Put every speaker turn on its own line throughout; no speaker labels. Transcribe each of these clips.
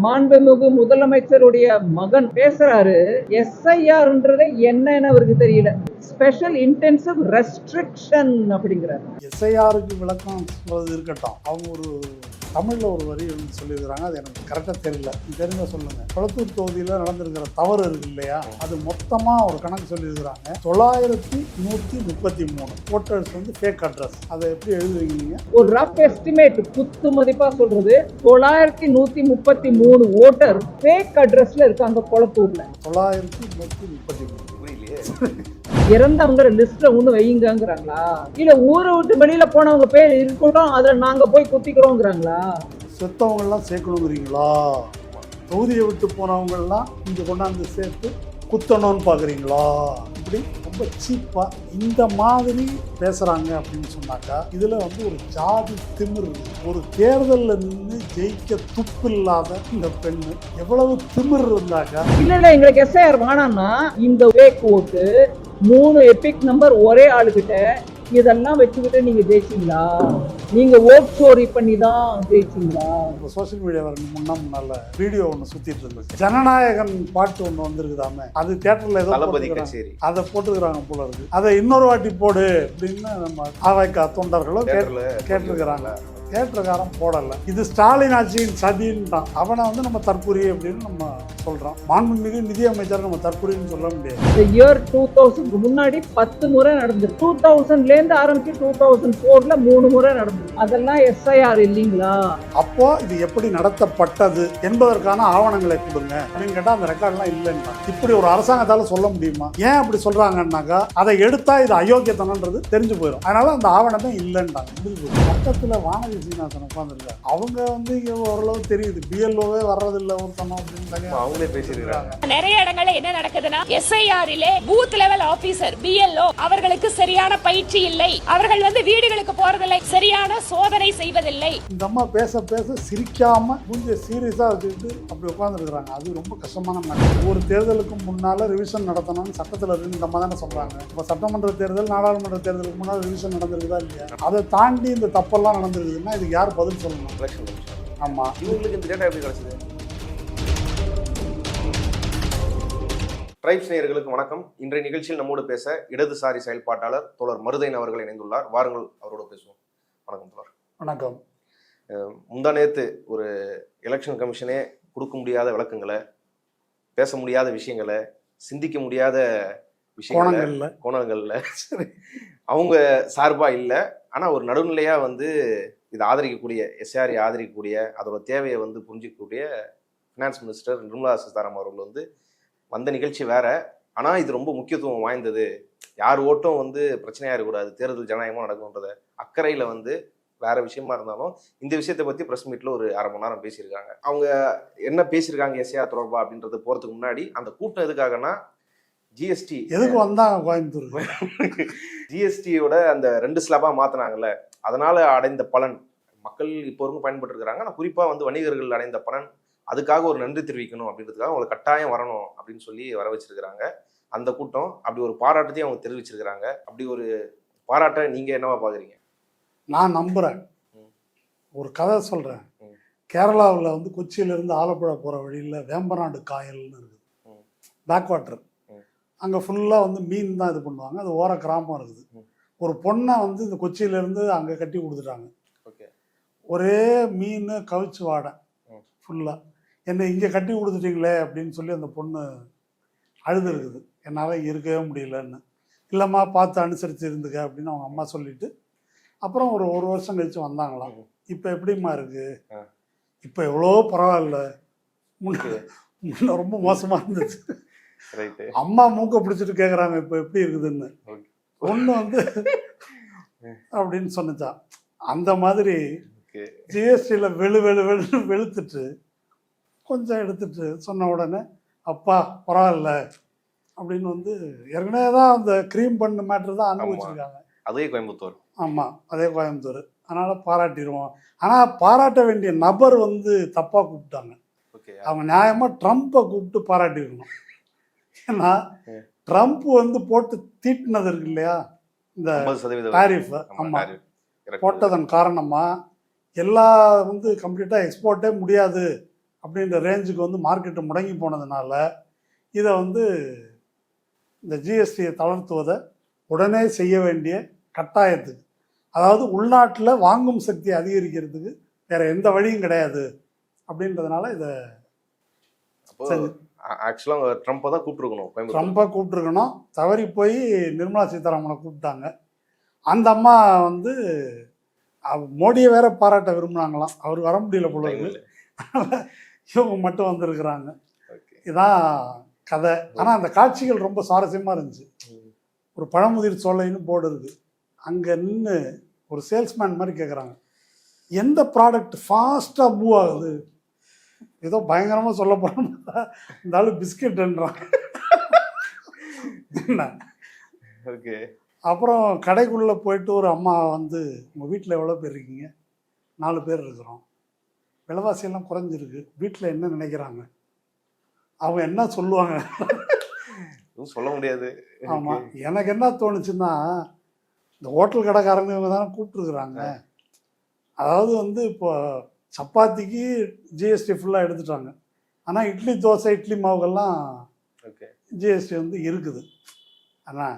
மாண்புமிகு முதலமைச்சருடைய மகன் பேசுறாரு. எஸ்ஐஆர்ன்றதே என்னன்னு அவருக்கு தெரியல. ஸ்பெஷல் இன்டென்சிவ் ரெஸ்ட்ரிக்ஷன் அப்படிங்கிறார்.
எஸ்ஐஆருக்கு விளக்கம் சொல்றது இருக்கட்டும், அவங்க ஒரு தமிழில் ஒரு வரி சொல்லியிருக்கிறாங்க, அது எனக்கு கரெக்டாக தெரியல, தெரிஞ்ச சொல்லுங்கள். கொளத்தூர் தொகுதியில் நடந்திருக்கிற தவறு இருக்கு இல்லையா, அது மொத்தமாக ஒரு கணக்கு சொல்லியிருக்கிறாங்க. 9133 ஓட்டர்ஸ் வந்து ஃபேக் அட்ரஸ். அதை எப்படி எழுதுவீங்க நீங்கள்?
ஒரு ரஃப் எஸ்டிமேட் குத்து மதிப்பாக சொல்றது 9133 ஓட்டர் ஃபேக் அட்ரஸ்ல இருக்காங்க கொளத்தூர்ல.
9133
இறந்தவங்க லிஸ்ட்ல ஒண்ணு வைங்கிறாங்களா, இல்ல ஊரை விட்டு வெளியில போனவங்க பேர் இருக்கட்டும் அதுல நாங்க போய் குத்திக்கிறோங்கிறாங்களா?
செத்தவங்க எல்லாம் சேர்க்கணுங்கிறீங்களா? தொகுதியை விட்டு போனவங்க எல்லாம் இங்க கொண்டாந்து சேர்த்து குத்தணும்னு பாக்குறீங்களா? இப்படி ரொம்ப சீப்பா இந்த மாதிரி பேசுறாங்க அப்படின்னு சொன்னாக்கா இதுல வந்து ஒரு ஜாதி திமிர். ஒரு தேர்தலில் நின்று ஜெயிக்க துப்பு இல்லாத இந்த பெண்ணு எவ்வளவு திமிர் இருந்தாக்கா.
இல்ல எங்களுக்கு எஸ்ஐஆர் வேணாம்னா இந்த ஃபேக் ஓட்டு 3 எபிக் நம்பர் ஒரே ஆளுகிட்ட இதெல்லாம் வச்சுக்கிட்டு நீங்க ஜெயிச்சிங்களா? நீங்க ஓட் சோரி பண்ணி தான் ஜெயிச்சிங்களா?
இப்போ சோசியல் மீடியா முன்னால வீடியோ ஒன்று சுத்திட்டு இருந்துச்சு. ஜனநாயகன் பாட்டு ஒன்று வந்திருக்குதாமே, அது தியேட்டர்ல ஏதோ அதை போட்டுக்கிறாங்க போல இருக்கு. அதை இன்னொரு வாட்டி போடு அப்படின்னு நம்ம ஆவைக்கா தொண்டர்களும் கேட்டிருக்கிறாங்க. தேட்டருக்காரன் போடலை. இது ஸ்டாலின் ஆட்சியின் சதின்ட்டான். அவனை வந்து நம்ம தற்கொலை அப்படின்னு நம்ம சொல்றோம். மாண்புமிகு நிதியமைச்சர் நம்ம தற்கொலைன்னு சொல்ல முடியாது.
இயர் 2000 முன்னாடி 10 முறை நடந்தது. 2000லேருந்து ஆரம்பிச்சு 2004ல 3 முறை நடந்தது. அதெல்லாம் எஸ்ஐஆர் இல்லைங்களா?
அப்போ இது எப்படி நடத்தப்பட்டது என்பதற்கான ஆவணங்களை கொடுங்க அப்படின்னு கேட்டா அந்த ரெக்கார்ட்லாம் இல்லைன்னா இப்படி ஒரு அரசாங்கத்தால சொல்ல முடியுமா? ஏன் அப்படி சொல்றாங்கன்னாக்கா அதை எடுத்தா இது அயோக்கியத்தனன்றது தெரிஞ்சு போயிடும். அதனால அந்த ஆவணமே இல்லைன்றாங்க. பக்கத்துல வானதி சீனிவாசன் உட்காந்துருக்காங்க. அவங்க வந்து ஓரளவு தெரியுது பிஎல்ஓவே வர்றதில்லை ஒருத்தனம் அப்படின்னு அவங்களே பேசியிருக்காங்க.
நிறைய இடங்கள்ல என்ன நடக்குதுன்னா எஸ்ஐஆரிலே பூத் லெவல் ஆபீசர் பிஎல்ஓ அவர்களுக்கு சரியான பயிற்சி இல்லை. அவர்கள் வந்து வீடுகளுக்கு போறதில்லை, சரியான சோதனை செய்வதில்லை.
இந்த அம்மா பேச பேச சிரிக்காம கொஞ்சம் சீரியஸா வச்சுக்கிட்டு அப்படி உட்காந்துருக்காங்க. அது ரொம்ப கஷ்டமான மேட்டர். ஒரு தேர்தலுக்கு முன்னால ரிவிஷன் நடத்தணும்னு சட்டத்தில் இருக்கு. இந்த அம்மா தானே சொல்றாங்க. இப்போ சட்டமன்ற தேர்தல் நாடாளுமன்ற தேர்தலுக்கு முன்னால் ரிவிஷன் நடந்திருக்குதா இல்லையா? அதை தாண்டி இந்த தப்பெல்லாம் நடந்திருக்குதுன்னா இதுக்கு யார் பதில் சொல்லணும்? Election commission. ஆமா,
இவங்களுக்கு இந்த டேட்டா எப்படி கிடைச்சது? ட்ரைப்ஸ் நேயர்களுக்கு வணக்கம். இன்றைய நிகழ்ச்சியில் நம்மோடு பேச இடதுசாரி செயல்பாட்டாளர் தோழர் மருதையன் அவர்கள் இணைந்துள்ளார். வாருங்கள் அவரோட பேசுவோம். வணக்கம் தோழர்.
வணக்கம்.
முந்தா நேத்து ஒரு எலெக்ஷன் கமிஷனே கொடுக்க முடியாத விளக்கங்களை, பேச முடியாத விஷயங்களை, சிந்திக்க முடியாத விஷயங்கள்ல கோணங்கள்ல அவங்க சார்பா இல்லை, ஆனா ஒரு நடுநிலையா வந்து இதை ஆதரிக்கக்கூடிய எஸ்ஆர்ஐ ஆதரிக்கக்கூடிய அதோட தேவையை வந்து புரிஞ்சிக்கக்கூடிய ஃபினான்ஸ் மினிஸ்டர் நிர்மலா சீதாராமன் அவர்கள் வந்து வந்த நிகழ்ச்சி வேற. ஆனா இது ரொம்ப முக்கியத்துவம் வாய்ந்தது, யார் ஓட்டும் வந்து பிரச்சனையா இருக்கக்கூடாது, தேர்தல் ஜனநாயகமா நடக்கும்ன்றத அக்கறையில வந்து வேற விஷயமா இருந்தாலும் இந்த விஷயத்தை பத்தி பிரஸ் மீட்ல ஒரு அரை மணி நேரம் பேசியிருக்காங்க. அவங்க என்ன பேசியிருக்காங்க எஸ்ஆர் தொடர்பா அப்படின்றத போறதுக்கு முன்னாடி அந்த கூட்டம் எதுக்காகனா ஜிஎஸ்டி
எதுக்கு வந்தாங்க கோயம்புத்தூர்
ஜிஎஸ்டியோட அந்த 2 ஸ்லாபா மாத்தினாங்கல்ல, அதனால அடைந்த பலன் மக்கள் இப்போ வரைக்கும் பயன்பட்டு இருக்கிறாங்க. ஆனால் குறிப்பா வந்து வணிகர்கள் அடைந்த பலன், அதுக்காக ஒரு நன்றி தெரிவிக்கணும் அப்படின்றதுக்காக அவங்களுக்கு கட்டாயம் வரணும் அப்படின்னு சொல்லி வர வச்சிருக்கிறாங்க. அந்த கூட்டம் அப்படி ஒரு பாராட்டத்தையும் அவங்க தெரிவிச்சிருக்கிறாங்க. அப்படி ஒரு பாராட்ட நீங்க என்னவா பாக்குறீங்க?
நான் நம்புறேன். ஒரு கதை சொல்றேன். கேரளாவில் வந்து கொச்சியிலிருந்து ஆலப்புழா போற வழியில் வேம்பநாடு காயல்னு இருக்குது, பேக் வாட்டர். அங்கே ஃபுல்லாக வந்து மீன் தான் இது பண்ணுவாங்க. அது ஓர கிராமம் இருக்குது. ஒரு பொண்ணை வந்து இந்த கொச்சியிலேருந்து அங்கே கட்டி கொடுத்துட்டாங்க. ஒரே மீன் கவிச்சு வாடை ஃபுல்லாக. என்னை இங்கே கட்டி கொடுத்துட்டீங்களே அப்படின்னு சொல்லி அந்த பொண்ணு அழுது இருக்குது. என்னால் இருக்கவே முடியலன்னு. இல்லைம்மா பார்த்து அனுசரித்து இருந்துக்க அப்படின்னு அவங்க அம்மா சொல்லிட்டு அப்புறம் ஒரு வருஷம் கழிச்சு வந்தாங்களாம். இப்போ எப்படிம்மா இருக்கு? இப்போ எவ்வளோ பரவாயில்ல, முன்ன ரொம்ப மோசமாக இருந்துச்சு. அம்மா மூக்க பிடிச்சிட்டு கேக்குறாங்க இப்போ எப்படி இருக்குதுன்னு. ஒண்ணு வந்து அப்படின்னு சொன்னச்சா. அந்த மாதிரி ஜிஎஸ்டியில வெளுத்துட்டு கொஞ்சம் எடுத்துட்டு சொன்ன உடனே அப்பா பரவாயில்ல அப்படின்னு வந்து ஏற்கனவே தான் அந்த கிரீம் பண்ண மேட்டர் தான் அனுபவிச்சிருக்காங்க.
அதே கோயம்புத்தூர்.
ஆமா, அதே கோயம்புத்தூர். அதனால பாராட்டிடுவோம். ஆனா பாராட்ட வேண்டிய நபர் வந்து தப்பா கூப்பிட்டாங்க. அவங்க நியாயமா ட்ரம்ப்பை கூப்பிட்டு பாராட்டிருக்கணும். ஏன்னா ட்ரம்ப் வந்து போட்டு தீட்டினது இருக்கு இல்லையா இந்த டாரிஃப், ஆமா, போட்டதன் காரணமா எல்லா வந்து கம்ப்ளீட்டா எக்ஸ்போர்ட்டே முடியாது அப்படின்ற ரேஞ்சுக்கு வந்து மார்க்கெட்டு முடங்கி போனதுனால இதை வந்து இந்த ஜிஎஸ்டியை தளர்த்துவதை உடனே செய்ய வேண்டிய கட்டாயத்துக்கு, அதாவது உள்நாட்டில் வாங்கும் சக்தி அதிகரிக்கிறதுக்கு வேறு எந்த வழியும் கிடையாது அப்படின்றதுனால இதை
ஆக்சுவலாக ட்ரம்ப்பை தான் கூப்பிட்டுருக்கணும்.
ட்ரம்ப்பை கூப்பிட்டுருக்கணும். தவறி போய் நிர்மலா சீதாராமனை கூப்பிட்டாங்க. அந்த அம்மா வந்து மோடியை வேற பாராட்ட விரும்புனாங்களாம். அவர் வர முடியல போல இருக்கு. இவங்க மட்டும் வந்திருக்கிறாங்க. இதான் கதை. ஆனால் அந்த காட்சிகள் ரொம்ப சுவாரஸ்யமாக இருந்துச்சு. ஒரு பழமுதிர் சோலைன்னு போர்டு இருக்கு. அங்கே நின்று ஒரு சேல்ஸ்மேன் மாதிரி கேட்குறாங்க, எந்த ப்ராடக்ட் ஃபாஸ்ட்டாக மூவ் ஆகுது? ஏதோ பயங்கரமாக சொல்ல போகிறோம்னா இந்த ஆளு பிஸ்கெட்ன்றான். என்ன
ஓகே.
அப்புறம் கடைக்குள்ளே போயிட்டு ஒரு அம்மா வந்து, உங்கள் வீட்டில் எவ்வளோ பேர் இருக்கீங்க? 4 பேர் இருக்கிறோம். விலைவாசியெல்லாம் குறைஞ்சிருக்கு, வீட்டில் என்ன நினைக்கிறாங்க? அவங்க என்ன சொல்லுவாங்க?
சொல்ல முடியாது.
ஆமாம், எனக்கு என்ன தோணுச்சுன்னா, இந்த ஹோட்டல் கடைக்காரங்க இவங்க தானே கூப்பிட்டுருக்குறாங்க. அதாவது வந்து இப்போ சப்பாத்திக்கு ஜிஎஸ்டி ஃபுல்லாக எடுத்துட்டாங்க. ஆனால் இட்லி தோசை இட்லி மாவுகள்லாம் ஜிஎஸ்டி வந்து இருக்குது. ஆனால்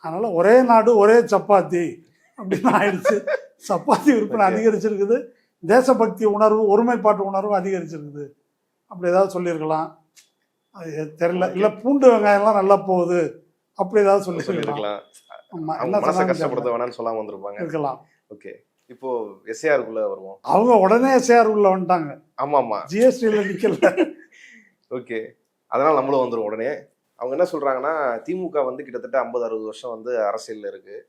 அதனால் ஒரே நாடு ஒரே சப்பாத்தி அப்படின்னு ஆயிடுச்சு. சப்பாத்தி விற்பனை அதிகரிச்சிருக்குது, தேசபக்தி உணர்வு ஒருமைப்பாட்டு உணர்வு அதிகரிச்சிருக்குது. அப்படி ஏதாவது சொல்லியிருக்கலாம், அது தெரியல. இல்லை பூண்டு வெங்காயம்லாம் நல்லா போகுது அப்படி ஏதாவது சொல்லியிருக்கலாம். ஆமாம், என்ன
கஷ்டப்படுத்த வேணாம்னு சொல்லாமல் வந்திருப்பாங்க.
இருக்கலாம்.
ஓகே, இப்போ எஸ்ஏஆருக்குள்ள வருவோம்.
அவங்க உடனே எஸ்ஏஆர் உள்ள வந்துட்டாங்க.
ஆமாம்,
ஜிஎஸ்டியில் நிற்கல.
ஓகே, அதனால் நம்மளும் வந்துடும் உடனே. அவங்க என்ன சொல்கிறாங்கன்னா, திமுக வந்து கிட்டத்தட்ட 50-60 வருஷம் வந்து அரசியலில் இருக்குது.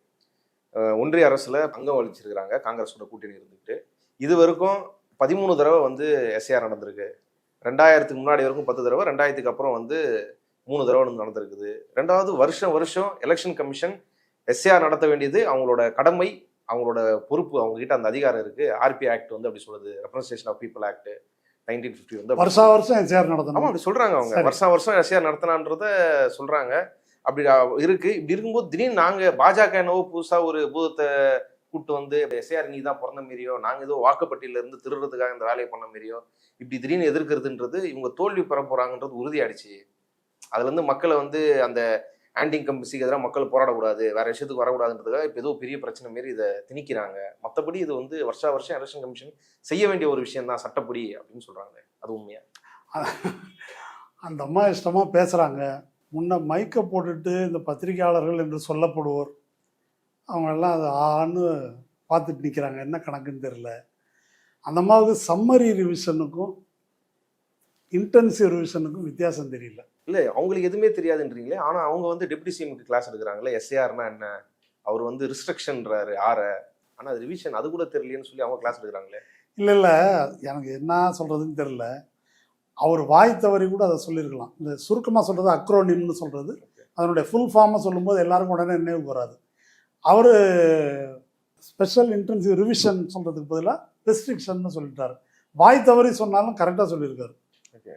ஒன்றிய அரசில் அங்கம் வகிச்சிருக்கிறாங்க காங்கிரஸோட கூட்டணி இருந்துக்கிட்டு. இது வரைக்கும் 13 தடவை வந்து எஸ்ஏஆர் நடந்திருக்கு. 2000க்கு முன்னாடி வரைக்கும் 10 தடவை, 2000க்கு அப்புறம் வந்து 3 தடவை நடந்திருக்குது. ரெண்டாவது வருஷம் எலெக்ஷன் கமிஷன் எஸ்ஏஆர் நடத்த வேண்டியது அவங்களோட கடமை, அவங்களோட பொறுப்பு, அவங்க கிட்ட அந்த அதிகாரம் இருக்கு. ஆர்பி ஆக்ட் வந்து அப்படி சொல்லுது, ரெப்ரசன்டேஷன் ஆஃப் பீப்புள் ஆக்ட் 1950 வந்து
வருஷம் எஸ்ஏஆர் நடத்தணும்.
ஆமா, அப்படி சொல்றாங்க. அவங்க வருஷம் எஸ்ஏஆர் நடத்தினான்றத சொல்றாங்க. அப்படி இருக்கு. இப்படி இருக்கும்போது திடீர்னு நாங்க பாஜக என்னவோ புதுசா ஒரு பூதத்தை கூட்டு வந்து எஸ்ஏஆர் நீ தான் பிறந்த மாரியோ, நாங்க ஏதோ வாக்குப்பட்டியல இருந்து திருடுறதுக்காக இந்த வேலையை பண்ண மாரியோ இப்படி திடீர்னு எதிர்க்கிறதுன்றது இவங்க தோல்வி பெற போறாங்கன்றது உறுதியாயிடுச்சு. அதுல இருந்து மக்களை வந்து அந்த ஆன்டி இன்கம்பன்சிக்கு எதிராக மக்கள் போராடக்கூடாது, வேற விஷயத்துக்கு வரக்கூடாதுன்றதுக்காக இப்போ ஏதோ பெரிய பிரச்சனை மாரி இதை திணிக்கிறாங்க. மற்றபடி இது வந்து வருஷம் எலெக்ஷன் கமிஷன் செய்ய வேண்டிய ஒரு விஷயம் தான் சட்டப்படி அப்படின்னு சொல்றாங்க. அது உண்மையா?
அந்த அம்மா இஷ்டமா பேசுறாங்க. முன்ன மைக்க போட்டுட்டு இந்த பத்திரிகையாளர்கள் என்று சொல்லப்படுவோர் அவங்க எல்லாம் அதை ஆன்னு பார்த்துட்டு நிற்கிறாங்க. என்ன கணக்குன்னு தெரியல. அந்த அம்மாவுக்கு சம்மரி ரிவிஷனுக்கும் இன்டென்சிவ் ரிவிஷனுக்கும் வித்தியாசம் தெரியல.
இல்லை, அவங்களுக்கு எதுவுமே தெரியாதுன்றீங்களே. ஆனால் அவங்க வந்து டெப்டி சிஎம்க்கு கிளாஸ் எடுக்கிறாங்களே, எஸ்ஏஆர்னா என்ன, அவர் வந்து ரிஸ்ட்ரிக்ஷன்றாரு ஆனால் அது ரிவிஷன் அது கூட தெரியலன்னு சொல்லி அவங்க கிளாஸ் எடுக்கிறாங்களே.
இல்லை, எனக்கு என்ன சொல்கிறதுன்னு தெரில. அவர் வாய் தவறி கூட அதை சொல்லியிருக்கலாம். இந்த சுருக்கமாக சொல்கிறது அக்ரோனிம்னு சொல்கிறது, அதனுடைய ஃபுல் ஃபார்மை சொல்லும்போது எல்லாருக்கும் உடனே நினைவு வராது. அவர் ஸ்பெஷல் இன்டென்சிவ் ரிவிஷன் சொல்கிறதுக்கு பதிலாக ரெஸ்ட்ரிக்ஷன் சொல்லிட்டார். வாய் தவறி சொன்னாலும் கரெக்டாக சொல்லியிருக்காரு.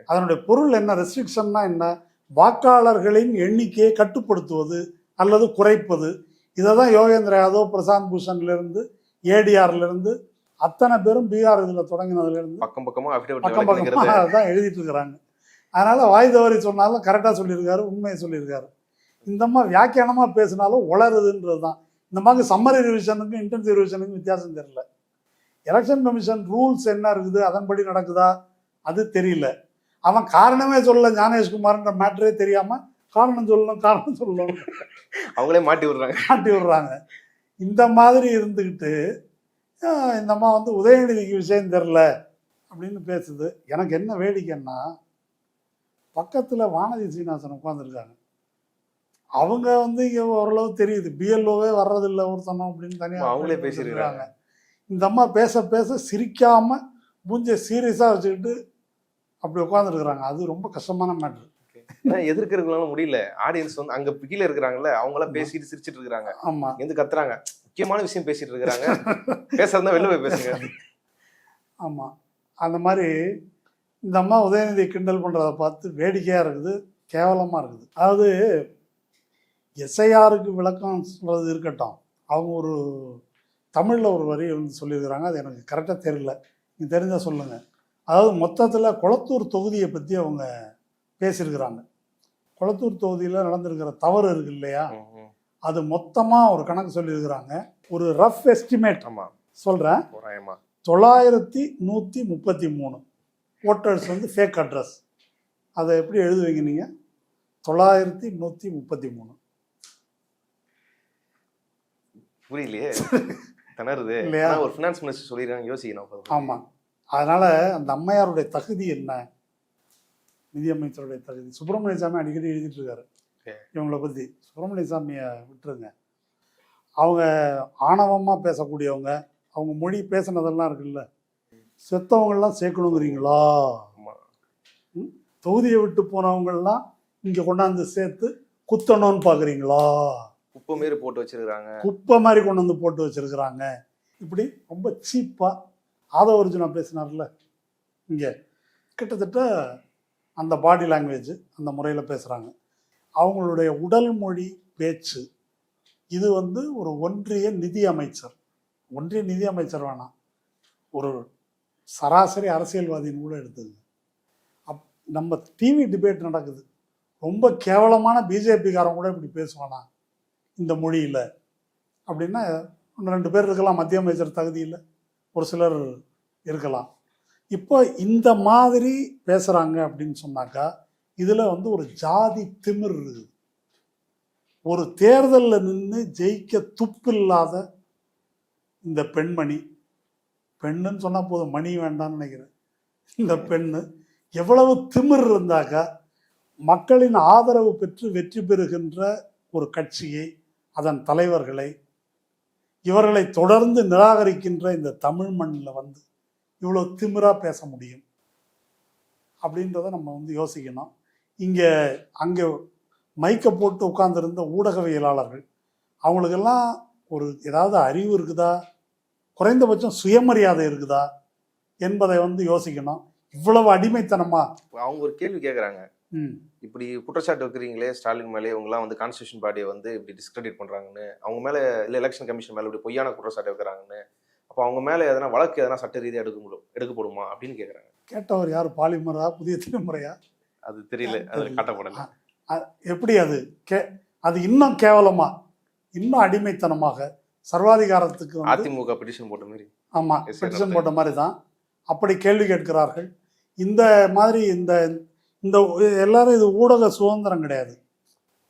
அதனுடைய பொருள் என்ன? ரெஸ்ட்ரிக்ஷன்னா என்ன? வாக்காளர்களின் எண்ணிக்கையை கட்டுப்படுத்துவது அல்லது குறைப்பது. இதை தான் யோகேந்திர யாதவ், பிரசாந்த் பூஷன்லேருந்து, ஏடிஆர்லேருந்து அத்தனை பேரும் பீகார் இதில் தொடங்கினதுலேருந்து
பக்கம் பக்கமாக
தான் எழுதிட்டு இருக்கிறாங்க. அதனால் வாய் தவறி சொன்னாலும் கரெக்டாக சொல்லியிருக்காரு, உண்மையை சொல்லியிருக்காரு. இந்த மாதிரி வியாக்கியானமாக பேசினாலும் உளருதுன்றது தான். இந்த மாதிரி சம்மரி ரிவிஷனுக்கும் இன்டென்சிவ் ரிவிஷனுக்கும் வித்தியாசம் தெரியல. எலெக்ஷன் கமிஷன் ரூல்ஸ் என்ன இருக்குது, அதன்படி நடக்குதா அது தெரியல. அவன் காரணமே சொல்லல, ஞானேஷ்குமார்ன்ற மேட்டரே தெரியாமல் காரணம் சொல்லணும்
அவங்களே மாட்டி விடுறாங்க.
இந்த மாதிரி இருந்துக்கிட்டு இந்த அம்மா வந்து உதயநிதிக்கு விஷயம் தெரில அப்படின்னு பேசுது. எனக்கு என்ன வேடிக்கைன்னா, பக்கத்தில் வானதி சீனிவாசன் உட்காந்துருக்காங்க. அவங்க வந்து இங்கே ஓரளவு தெரியுது, பிஎல்ஓவே வர்றதில்லை ஒருத்தனம் அப்படின்னு தனியாக
அவங்களே பேசியிருக்காங்க.
இந்த அம்மா பேச பேச சிரிக்காமல் மூஞ்ச சீரியஸாக வச்சுக்கிட்டு அப்படி உட்காந்துருக்குறாங்க. அது ரொம்ப கஷ்டமான மேட்ரு.
எதிர்க்கிறவங்களால முடியல. ஆடியன்ஸ் வந்து அங்கே கீழே இருக்கிறாங்கல்ல, அவங்களாம் பேசிட்டு சிரிச்சிட்டு இருக்கிறாங்க.
ஆமாம்,
எந்த கத்துறாங்க, முக்கியமான விஷயம் பேசிட்டு இருக்கிறாங்க, பேசுறதா வெளில போய் பேசுங்க.
ஆமாம், அந்த மாதிரி இந்த அம்மா உதயநிதி கிண்டல் பண்ணுறதை பார்த்து வேடிக்கையாக இருக்குது, கேவலமாக இருக்குது. அதாவது எஸ்ஐஆருக்கு விளக்கம் சொல்கிறது இருக்கட்டும், அவங்க ஒரு தமிழில் ஒரு வரி வந்து சொல்லியிருக்கிறாங்க. அது எனக்கு கரெக்டாக தெரியல, நீங்கள் தெரிஞ்சால் சொல்லுங்கள். அதாவது மொத்தத்தில் கொளத்தூர் தொகுதியை பற்றி அவங்க பேசியிருக்கிறாங்க. கொளத்தூர் தொகுதியில் நடந்திருக்கிற தவறு இருக்கு இல்லையா, அது மொத்தமாக ஒரு கணக்கு சொல்லியிருக்கிறாங்க. ஒரு ரஃப் எஸ்டிமேட் சொல்கிறேன், 9133 ஓட்டர்ஸ் வந்து ஃபேக் அட்ரஸ். அதை எப்படி எழுதுவீங்க நீங்கள்? 9133
புரியலையே, திணறுது
இல்லையா?
ஒரு ஃபினான்ஸ் மினிஸ்டர் சொல்லிடுறாங்க, யோசிக்கணும்.
ஆமாம். அதனால் அந்த அம்மையாருடைய தகுதி என்ன, நிதியமைச்சருடைய தகுதி. சுப்பிரமணிய சாமி அடிக்கடி எழுதிட்டு இருக்காரு இவங்களை பற்றி. சுப்பிரமணிய சாமியை விட்டுருங்க, அவங்க ஆணவமாக பேசக்கூடியவங்க, அவங்க மொழி பேசுனதெல்லாம் இருக்குல்ல, செத்தவங்கள்லாம் சேர்க்கணுங்கிறீங்களா? தொகுதியை விட்டு போனவங்கள்லாம் இங்கே கொண்டாந்து சேர்த்து குத்தணும்னு பார்க்குறீங்களா?
குப்பை மாரி போட்டு வச்சிருக்காங்க,
குப்பை மாதிரி கொண்டு வந்து போட்டு வச்சிருக்கிறாங்க. இப்படி ரொம்ப சீப்பாக ஆதவர்ஜுனா பேசினார்ல இங்கே, கிட்டத்தட்ட அந்த பாடி லாங்குவேஜ் அந்த முறையில் பேசுகிறாங்க. அவங்களுடைய உடல் மொழி பேச்சு இது வந்து ஒரு ஒன்றிய நிதி அமைச்சர் வேணாம், ஒரு சராசரி அரசியல்வாதின்னு கூட எடுத்துங்க. நம்ம டிவி டிபேட் நடக்குது, ரொம்ப கேவலமான பிஜேபிக்காரன் கூட இப்படி பேசுவானா இந்த மொழியில் அப்படின்னா, 2 பேர் இருக்கலாம் மத்திய அமைச்சர் தகுதியில், ஒரு சிலர் இருக்கலாம். இப்போ இந்த மாதிரி பேசுகிறாங்க அப்படின்னு சொன்னாக்கா இதில் வந்து ஒரு ஜாதி திமிர் இருக்குது. ஒரு தேர்தலில் நின்று ஜெயிக்க துப்பில்லாத இந்த பெண்மணி, பெண்ணுன்னு சொன்னால் போதும், மணி வேண்டாம்னு நினைக்கிறேன், இந்த பெண்ணு எவ்வளவு திமிர் இருந்தாக்கா மக்களின் ஆதரவு பெற்று வெற்றி பெறுகின்ற ஒரு கட்சியை, அதன் தலைவர்களை, இவர்களை தொடர்ந்து நிராகரிக்கின்ற இந்த தமிழ் மண்ணில் வந்து இவ்வளோ திமிராக பேச முடியும் அப்படின்றத நம்ம வந்து யோசிக்கணும். அங்கே மைக்கை போட்டு உட்கார்ந்துருந்த ஊடகவியலாளர்கள், அவங்களுக்கெல்லாம் ஒரு ஏதாவது அறிவு இருக்குதா, குறைந்தபட்சம் சுயமரியாதை இருக்குதா என்பதை வந்து யோசிக்கணும். இவ்வளவு அடிமைத்தனமா?
அவங்க ஒரு கேள்வி கேட்குறாங்க, இப்படி குற்றச்சாட்டு வைக்கிறீங்களே ஸ்டாலின் மேலே, இவங்கலாம் வந்து கான்ஸ்டியூஷன் பாடியை வந்து இப்படி டிஸ்கிரெடிட் பண்ணுறாங்கன்னு, அவங்க மேலே இல்லை எலெக்ஷன் கமிஷன் மேலே இப்படி பொய்யான குற்றச்சாட்டு வைக்கிறாங்கன்னு, அப்போ அவங்க மேலே எதனா வழக்கு எதனா சட்ட ரீதியாக எடுக்கப்படுமா அப்படின்னு கேட்குறாங்க.
கேட்டவர் யார்? பாலிமரா, புதிய தலைமுறையா?
அது தெரியல, அதில் காட்டப்படல.
எப்படி அது இன்னும் கேவலமா, இன்னும் அடிமைத்தனமாக, சர்வாதிகாரத்துக்கு
அதிமுக பெட்டிஷன் போட்ட மாதிரி.
ஆமா, பெட்டிஷன் போட்ட மாதிரி தான் அப்படி கேள்வி கேட்கிறார்கள். இந்த மாதிரி இந்த எல்லாரும் இது ஊடக சுதந்திரம் கிடையாது.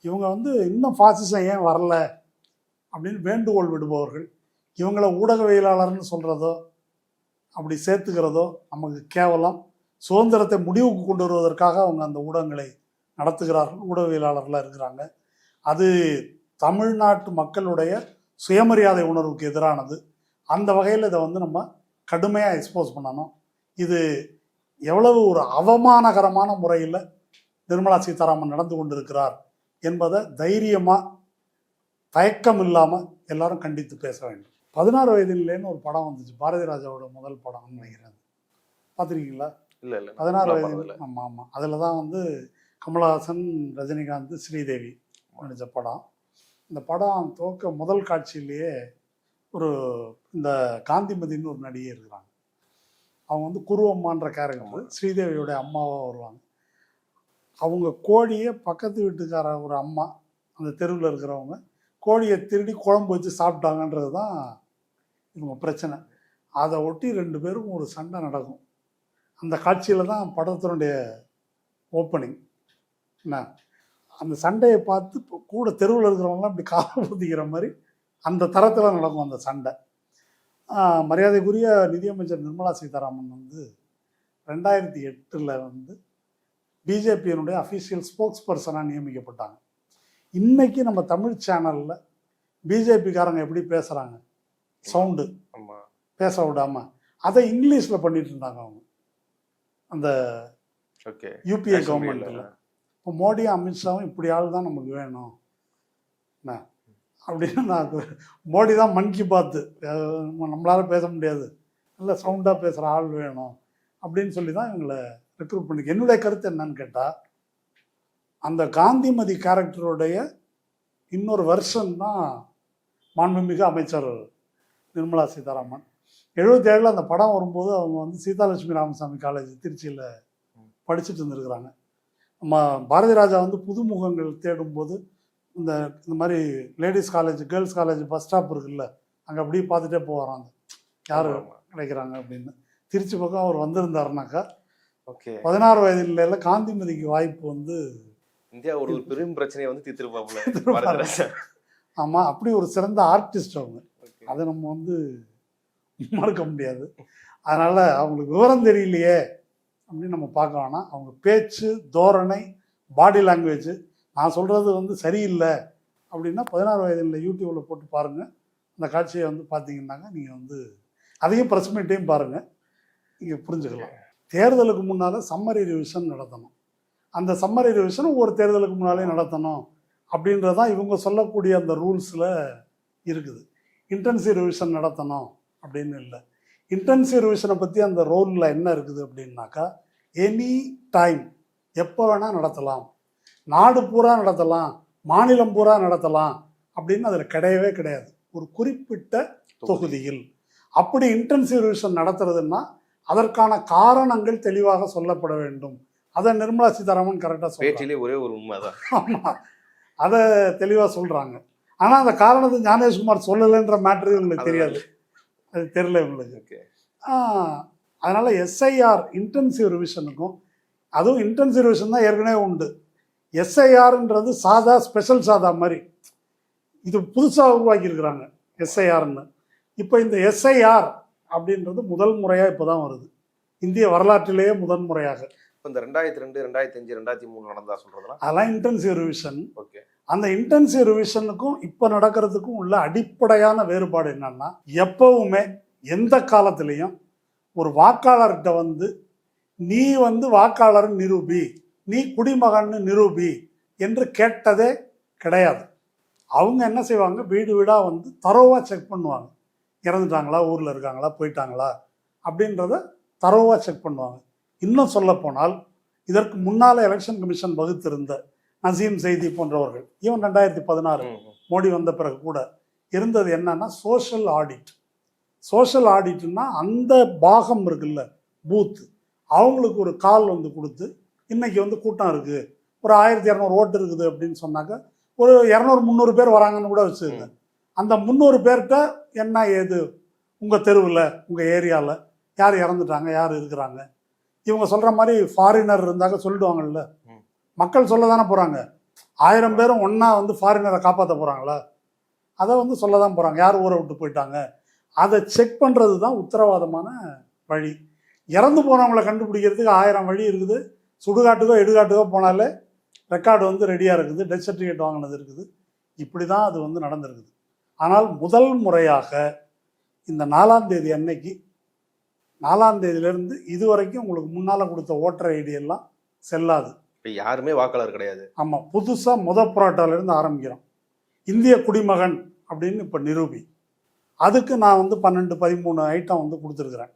இவங்க வந்து இன்னும் பாசிசம் ஏன் வரல அப்படின்னு வேண்டுகோள் விடுபவர்கள். இவங்கள ஊடகவியலாளர்னு சொல்கிறதோ அப்படி சேர்த்துக்கிறதோ நமக்கு கேவலம். சுதந்திரத்தை முடிவுக்கு கொண்டு வருவதற்காக அவங்க அந்த ஊடகங்களை நடத்துகிறார்கள், ஊடகவியலாளர்களாக இருக்கிறாங்க. அது தமிழ்நாட்டு மக்களுடைய சுயமரியாதை உணர்வுக்கு எதிரானது. அந்த வகையில் இதை வந்து நம்ம கடுமையாக எக்ஸ்போஸ் பண்ணணும். இது எவ்வளவு ஒரு அவமானகரமான முறையில் நிர்மலா சீதாராமன் நடந்து கொண்டிருக்கிறார் என்பதை தைரியமாக, தயக்கம் இல்லாமல் எல்லாரும் கண்டித்து பேச வேண்டும். 16 வயதிலேன்னு ஒரு படம் வந்துச்சு, பாரதி ராஜாவோட முதல் படம்னு நினைக்கிறேன். பார்த்துருக்கீங்களா?
இல்லை
16 வயதில். ஆமாம். அதில் தான் வந்து கமலஹாசன், ரஜினிகாந்த், ஸ்ரீதேவி நடித்த படம். இந்த படம் துவக்க முதல் காட்சியிலேயே இந்த காந்திமதின்னு ஒரு நடிகை இருக்கிறாங்க. அவங்க வந்து குருவம்மான்ற கேரக்டர், ஸ்ரீதேவியோட அம்மாவாக வருவாங்க. அவங்க கோழியை பக்கத்து வீட்டுக்கார ஒரு அம்மா, அந்த தெருவில் இருக்கிறவங்க கோழியை திருடி குழம்பு வச்சு சாப்பிட்டாங்கன்றது தான் இவங்க பிரச்சனை. அதை ஒட்டி 2 பேருக்கும் ஒரு சண்டை நடக்கும். அந்த காட்சியில் தான் படத்தினுடைய ஓப்பனிங். என்ன, அந்த சண்டையை பார்த்து கூட தெருவில் இருக்கிறவங்களாம் இப்படி காலை ஊதிக்கிற மாதிரி அந்த தரத்தில் நடக்கும் அந்த சண்டை. மரியாதைக்குரிய நிதியமைச்சர் நிர்மலா சீதாராமன் வந்து 2008 வந்து பிஜேபியினுடைய அஃபிஷியல் ஸ்போக்ஸ் பர்சனாக நியமிக்கப்பட்டாங்க. இன்னைக்கு நம்ம தமிழ் சேனலில் பிஜேபிக்காரங்க எப்படி பேசுகிறாங்க, சவுண்டு பேச விடாமல் அதை இங்கிலீஷில் பண்ணிட்டு இருந்தாங்க அவங்க அந்த யூபிஏ கவர்மெண்ட்டில். இப்போ மோடியும் அமித்ஷாவும் இப்படி ஆள் தான் நமக்கு வேணும் என்ன அப்படின்னு நான், மோடி தான் மன் கி பாத், நம்மளால பேச முடியாது, நல்ல சவுண்டாக பேசுகிற ஆள் வேணும் அப்படின்னு சொல்லி தான் இவங்களை ரெக்ரூட் பண்ணி. என்னுடைய கருத்து என்னன்னு கேட்டால், அந்த காந்திமதி கேரக்டருடைய இன்னொரு வெர்ஷன் தான் மாண்புமிகு அமைச்சர் நிர்மலா சீதாராமன். 77 அந்த படம் வரும்போது அவங்க வந்து சீதாலட்சுமி ராமசாமி காலேஜ் திருச்சியில் படிச்சுட்டு இருந்திருக்கிறாங்க. நம்ம பாரதி ராஜா வந்து புதுமுகங்கள் தேடும்போது இந்த மாதிரி ladies college girls college bus stop இருக்குல்ல, அங்கே அப்படியே பார்த்துட்டே போகிறாங்க யார் கிடைக்கிறாங்க அப்படின்னு. திருச்சி பக்கம் அவர் வந்திருந்தாருனாக்கா 16 வயதில் காந்திமதிக்கு வாய்ப்பு வந்து
இந்தியா ஒரு பெரும் பிரச்சனையை வந்து தீர்த்திருப்பாப்புல.
ஆமாம், அப்படி ஒரு சிறந்த ஆர்டிஸ்ட் அவங்க. அதை நம்ம வந்து மறுக்க முடியாது. அதனால் அவங்களுக்கு விவரம் தெரியலையே அப்படின்னு நம்ம பார்க்க வேணாம். அவங்க பேச்சு, தோரணை, பாடி லாங்குவேஜ் நான் சொல்கிறது வந்து சரியில்லை அப்படின்னா 16 வயதில் யூடியூப்பில் போட்டு பாருங்கள். அந்த காட்சியை வந்து பார்த்தீங்கன்னாங்க நீங்கள் வந்து அதையும் ப்ரெஸ் மீட்டையும் பாருங்கள், நீங்கள் புரிஞ்சுக்கலாம். தேர்தலுக்கு முன்னால் சம்மரி ரிவிஷன் நடத்தணும். அந்த சம்மரி ரிவிஷன் ஒவ்வொரு தேர்தலுக்கு முன்னாலே நடத்தணும் அப்படின்றதான் இவங்க சொல்லக்கூடிய அந்த ரூல்ஸில் இருக்குது. இன்டென்சிவ் ரிவிஷன் நடத்தணும் அப்படின்னு இல்லை. இன்டென்சிவ் ரிவிஷனை பற்றி அந்த ரோலில் என்ன இருக்குது அப்படின்னாக்கா, எனி டைம் எப்போ வேணால் நடத்தலாம், நாடு பூரா நடத்தலாம், மாநிலம் பூரா நடத்தலாம் அப்படின்னு அதில் கிடையவே கிடையாது. ஒரு குறிப்பிட்ட தொகுதியில் அப்படி இன்டென்சிவ் ரிவிஷன் நடத்துறதுன்னா அதற்கான காரணங்கள் தெளிவாக சொல்லப்பட வேண்டும். அதை நிர்மலா சீதாராமன் கரெக்டாக சொல்றாங்க.
ஒரே ஒரு உண்மைதான்.
ஆமாம், அதை தெளிவாக சொல்கிறாங்க. ஆனால் அந்த காரணத்தை ஞானேஷ்குமார் சொல்லலைன்ற மேட்ரு உங்களுக்கு தெரியாது, அது தெரியல உங்களுக்கு. அதனால் எஸ்ஐஆர் இன்டென்சிவ் ரிவிஷனுக்கும், அதுவும் இன்டென்சிவ் ரிவிஷன் தான் ஏற்கனவே உண்டு. எஸ்ஐஆர்ன்றது சாதா ஸ்பெஷல் சாதா மாதிரி இது புதுசாக உருவாக்கியிருக்கிறாங்க எஸ்ஐஆர்னு. இப்போ இந்த எஸ்ஐஆர் அப்படின்றது முதல் முறையாக இப்போ தான் வருது இந்திய வரலாற்றிலேயே முதன் முறையாக.
இந்த 2002, 2005, 2003 நடந்தா சொல்றதுலாம்
அதெல்லாம் இன்டென்சிவ் ரிவிஷன்.
ஓகே.
அந்த இன்டென்சிவ் ரிவிஷனுக்கும் இப்போ நடக்கிறதுக்கும் உள்ள அடிப்படையான வேறுபாடு என்னன்னா, எப்பவுமே எந்த காலத்திலையும் ஒரு வாக்காளர்கிட்ட வந்து நீ வந்து வாக்காளர் நிரூபி, நீ குடிமகன் நிரூபி என்று கேட்டதே கிடையாது. அவங்க என்ன செய்வாங்க, வீடு வீடாக வந்து தரோவாக செக் பண்ணுவாங்க. இறந்துட்டாங்களா, ஊரில் இருக்காங்களா, போயிட்டாங்களா அப்படின்றத தரோவாக செக் பண்ணுவாங்க. இன்னும் சொல்லப்போனால் இதற்கு முன்னால் எலெக்ஷன் கமிஷன் வகுத்திருந்த நசீம் செய்தி போன்றவர்கள், ஈவன் 2016 மோடி வந்த பிறகு கூட இருந்தது என்னன்னா சோஷியல் ஆடிட். சோஷியல் ஆடிட்னா அந்த பாகம் இருக்குல்ல, பூத்து, அவங்களுக்கு ஒரு கால் வந்து கொடுத்து இன்னைக்கு வந்து கூட்டம் இருக்குது, ஒரு 1200 ஓட்டு இருக்குது அப்படின்னு சொன்னாக்க ஒரு 200-300 பேர் வராங்கன்னு கூட வச்சுருங்க. அந்த 300 பேர்கிட்ட என்ன ஏது, உங்கள் தெருவில் உங்கள் ஏரியாவில் யார் இறந்துட்டாங்க, யார் இருக்கிறாங்க, இவங்க சொல்கிற மாதிரி ஃபாரினர் இருந்தாக்க சொல்லிடுவாங்கல்ல, மக்கள் சொல்ல தானே போகிறாங்க. 1000 பேரும் ஒன்றா வந்து ஃபாரினரை காப்பாற்ற போகிறாங்களா, அதை வந்து சொல்ல தான் போகிறாங்க. யார் ஊரை விட்டு போயிட்டாங்க, அதை செக் பண்ணுறது தான் உத்தரவாதமான வழி. இறந்து போனவங்களை கண்டுபிடிக்கிறதுக்கு 1000 வழி இருக்குது. சுடுகாட்டுக்கோ இடுகாட்டுக்கோ போனாலே ரெக்கார்டு வந்து ரெடியாக இருக்குது, டெத் சர்டிஃபிகேட் வாங்கினது இருக்குது. இப்படி தான் அது வந்து நடந்திருக்குது. ஆனால் முதல் முறையாக இந்த 4ஆம் தேதி அன்னைக்கு, 4ஆம் தேதியிலேருந்து இது வரைக்கும் உங்களுக்கு முன்னால் கொடுத்த ஓட்டர் ஐடி எல்லாம் செல்லாது.
இப்போ யாருமே வாக்காளர் கிடையாது.
ஆமாம், புதுசாக புரோட்டாலேருந்து ஆரம்பிக்கிறோம். இந்திய குடிமகன் அப்படின்னு இப்போ நிரூபி. அதுக்கு நான் வந்து 12-13 ஐட்டம் வந்து கொடுத்துருக்குறேன்.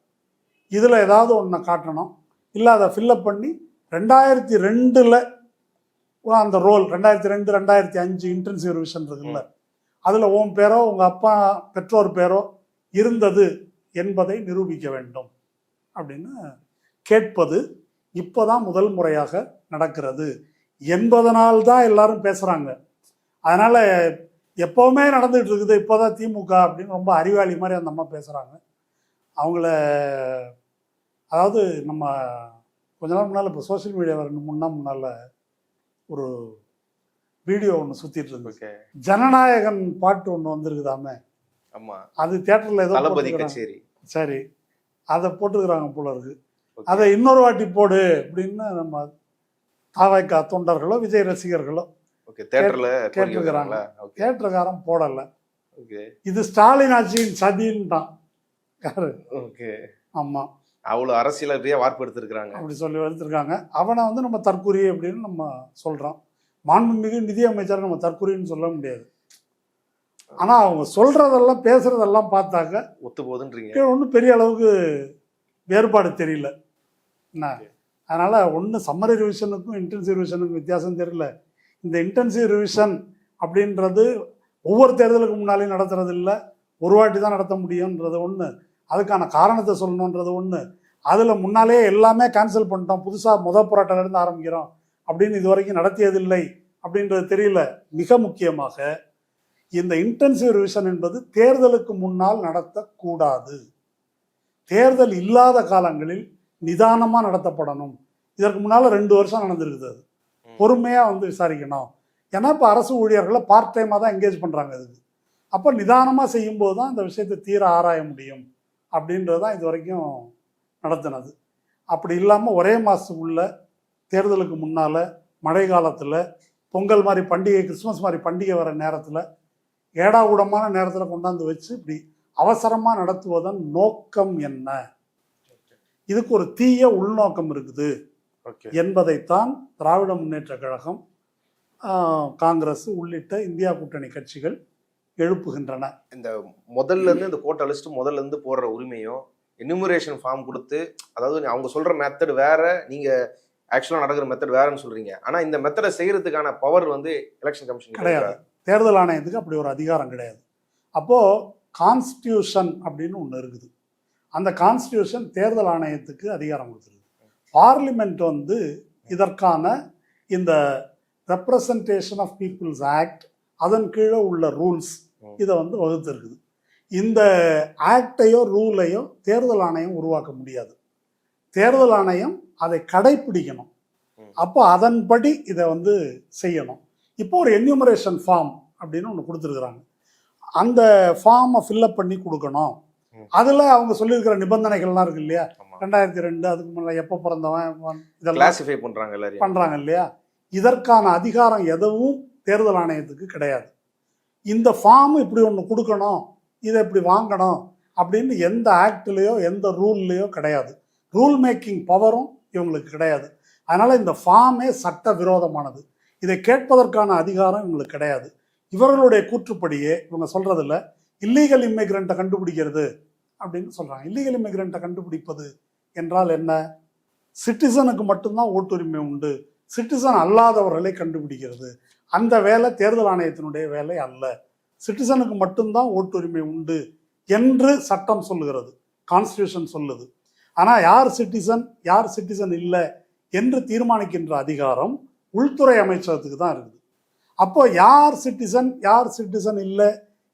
இதில் ஏதாவது ஒன்றை காட்டணும், இல்லை அதை ஃபில்லப் பண்ணி 2002 அந்த ரோல் 2002, 2005 இன்டென்சிவ் ரிவிஷன் இருக்குல்ல, அதில் உன் பேரோ உங்கள் அப்பா பெற்றோர் பேரோ இருந்தது என்பதை நிரூபிக்க வேண்டும் அப்படின்னு கேட்பது இப்போ தான் முதல் முறையாக நடக்கிறது என்பதனால்தான் எல்லாரும் பேசுகிறாங்க. அதனால் எப்போவுமே நடந்துகிட்டு இருக்குது, இப்போ தான் திமுக அப்படின்னு ரொம்ப அறிவாளி மாதிரி அந்த அம்மா பேசுகிறாங்க. அவங்கள அதாவது நம்ம கொஞ்ச நாள் முன்னால் இப்போ சோஷியல் மீடியாவில் 2-3 நாள் முன்னால் ஒரு வீடியோ ஒன்று சுற்றிட்டு இருந்துச்சு. ஜனநாயகன் பாட்டு ஒன்று வந்திருக்குதாமே.
ஆமாம்,
அது தியேட்டரில் ஏதோ
தளபதி கச்சேரி.
சரி, அதை போட்டுக்கிறாங்க போல இருக்கு. அதை இன்னொரு வாட்டி போடு அப்படின்னு நம்ம தாவைக்கா தொண்டர்களோ விஜய் ரசிகர்களோ கேட்டிருக்கிறாங்க. தியேட்டருக்காரன் போடலை. இது ஸ்டாலின் ஆட்சியின் சதின்ட்டான். ஆமாம்,
அவ்வளோ அரசியல் வார்ப்பு எடுத்திருக்கிறாங்க,
அப்படி சொல்லி எடுத்திருக்காங்க. அவனை வந்து நம்ம தற்கொலை அப்படின்னு நம்ம சொல்கிறோம். மாண்புமிகு நிதியமைச்சரை நம்ம தற்கொலைன்னு சொல்ல முடியாது. ஆனால் அவங்க சொல்கிறதெல்லாம் பேசுகிறதெல்லாம் பார்த்தாக்க
ஒத்து போகுதுன்றீங்க.
ஒன்றும் பெரிய அளவுக்கு வேறுபாடு தெரியல என்ன. அதனால் ஒன்று சம்மரி ரிவிஷனுக்கும் இன்டென்சிவ் ரிவிஷனுக்கும் வித்தியாசம் தெரியல. இந்த இன்டென்சிவ் ரிவிஷன் அப்படின்றது ஒவ்வொரு தேர்தலுக்கு முன்னாலேயும் நடத்துறது இல்லை, ஒரு வாட்டி தான் நடத்த முடியுன்றது ஒன்று. அதுக்கான காரணத்தை சொல்லணுன்றது ஒன்று. அதில் முன்னாலே எல்லாமே கேன்சல் பண்ணிட்டோம், புதுசாக போராட்டம்லேருந்து ஆரம்பிக்கிறோம் அப்படின்னு இது வரைக்கும் நடத்தியதில்லை அப்படின்றது தெரியல. மிக முக்கியமாக இந்த இன்டென்சிவ் ரிவிஷன் என்பது தேர்தலுக்கு முன்னால் நடத்தக்கூடாது. தேர்தல் இல்லாத காலங்களில் நிதானமாக நடத்தப்படணும். இதற்கு முன்னால் 2 வருஷம் நடந்திருக்குது. அது பொறுமையாக வந்து விசாரிக்கணும். ஏன்னா இப்போ அரசு ஊழியர்களை பார்ட் டைமாக தான் என்கேஜ் பண்ணுறாங்க இதுக்கு. அப்போ நிதானமாக செய்யும்போது தான் இந்த விஷயத்தை தீர ஆராய முடியும் அப்படின்றது தான் இது வரைக்கும் நடத்தினது. அப்படி இல்லாமல் ஒரே மாதத்துக்குள்ள தேர்தலுக்கு முன்னால் மழை காலத்தில் பொங்கல் மாதிரி பண்டிகை, கிறிஸ்மஸ் மாதிரி பண்டிகை வர நேரத்தில் ஏடாகூடமான நேரத்தில் கொண்டாந்து வச்சு இப்படி அவசரமாக நடத்துவதன் நோக்கம் என்ன? இதுக்கு ஒரு தீய உள்நோக்கம் இருக்குது என்பதைத்தான் திராவிட முன்னேற்ற கழகம், காங்கிரஸ் உள்ளிட்ட இந்தியா கூட்டணி கட்சிகள் எழுப்புகின்றன.
இந்த முதல்ல இருந்து இந்த கோட்டை லிஸ்ட் முதல்ல இருந்து போடுற உரிமையும் எனுமரேஷன் ஃபார்ம் கொடுத்து, அதாவது அவங்க சொல்ற மெத்தட் வேற, நீங்க ஆக்சுவலா நடக்கிற மெத்தட் வேறன்னு சொல்றீங்க. ஆனா இந்த மெத்தடை செய்யறதுக்கான பவர் வந்து எலெக்ஷன் கமிஷன்
கிடையாது. தேர்தல் ஆணையத்துக்கு அப்படி ஒரு அதிகாரம் கிடையாது. அப்போ கான்ஸ்டியூஷன் அப்படின்னு ஒன்று இருக்குது. அந்த கான்ஸ்டியூஷன் தேர்தல் ஆணையத்துக்கு அதிகாரம் கொடுத்துருக்கு. பார்லிமெண்ட் வந்து இதற்கான இந்த ரெப்ரசன்டேஷன் ஆஃப் பீப்புள்ஸ் ஆக்ட், அதன் கீழே உள்ள ரூல்ஸ் இதை வந்து வகுத்திருக்குது. இந்த ஆக்டையோ ரூலையோ தேர்தல் ஆணையம் உருவாக்க முடியாது. தேர்தல் ஆணையம் அதை கடைப்பிடிக்கணும். அப்போ அதன்படி இதை வந்து செய்யணும். இப்போ ஒரு என்யூமரேஷன் ஃபார்ம் அப்படின்னு ஒன்று கொடுத்துருக்குறாங்க. அந்த ஃபார்மை ஃபில்அப் பண்ணி கொடுக்கணும். அதில் அவங்க சொல்லியிருக்கிற நிபந்தனைகள்லாம் இருக்கு இல்லையா, 2002 அதுக்கு முன்னாடி எப்போ பிறந்தவன் இதெல்லாம் பண்ணுறாங்க இல்லையா. இதற்கான அதிகாரம் எதுவும் தேர்தல் ஆணையத்துக்கு கிடையாது. இந்த ஃபார்ம் இப்படி ஒன்று கொடுக்கணும், இதை இப்படி வாங்கணும் அப்படின்னு எந்த ஆக்ட்லேயோ எந்த ரூல்லையோ கிடையாது. ரூல் மேக்கிங் பவரும் இவங்களுக்கு கிடையாது. அதனால் இந்த ஃபார்மே சட்ட விரோதமானது. இதை கேட்பதற்கான அதிகாரம் இவங்களுக்கு கிடையாது. இவர்களுடைய கூற்றுப்படியே இவங்க சொல்கிறதில்ல இல்லீகல் இமிக்ரெண்ட்டை கண்டுபிடிக்கிறது அப்படின்னு சொல்கிறாங்க. இல்லீகல் இமிக்ரெண்ட்டை கண்டுபிடிப்பது என்றால் என்ன? சிட்டிசனுக்கு மட்டும்தான் ஓட்டுரிமை உண்டு, சிட்டிசன் அல்லாதவர்களை கண்டுபிடிக்கிறது அந்த வேலை தேர்தல் ஆணையத்தினுடைய வேலை அல்ல. சிட்டிசனுக்கு மட்டும்தான் ஓட்டுரிமை உண்டு என்று சட்டம் சொல்லுகிறது, கான்ஸ்டியூஷன் சொல்லுது. ஆனால் யார் சிட்டிசன் இல்லை என்று தீர்மானிக்கின்ற அதிகாரம் உள்துறை அமைச்சகத்துக்கு தான் இருக்குது. அப்போ யார் சிட்டிசன் இல்லை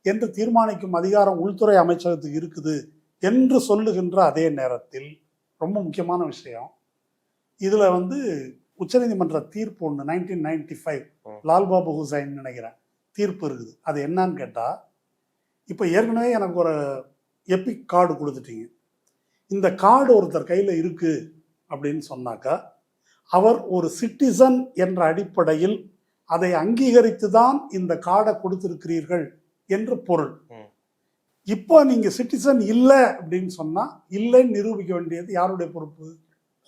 என்று தீர்மானிக்கும் அதிகாரம் உள்துறை அமைச்சகத்துக்கு இருக்குது என்று சொல்லுகின்ற அதே நேரத்தில் ரொம்ப முக்கியமான விஷயம், இதில் வந்து உச்சநீதிமன்ற தீர்ப்பு ஒன்று 1995 லால்பாபு ஹுசைன் நினைக்கிறேன் தீர்ப்பு இருக்குது. அது என்னன்னு கேட்டால், இப்போ ஏற்கனவே எனக்கு ஒரு எபிக் கார்டு கொடுத்துட்டீங்க, இந்த கார்டு ஒருத்தர் கையில் இருக்குது அப்படின்னு சொன்னாக்கா அவர் ஒரு சிட்டிசன் என்ற அடிப்படையில் அதை அங்கீகரித்து தான் இந்த கார்டை கொடுத்திருக்கிறீர்கள் என்று பொருள். இப்போ நீங்க சிட்டிசன் இல்லை அப்படின்னு சொன்னா இல்லைன்னு நிரூபிக்க வேண்டியது யாருடைய பொறுப்பு?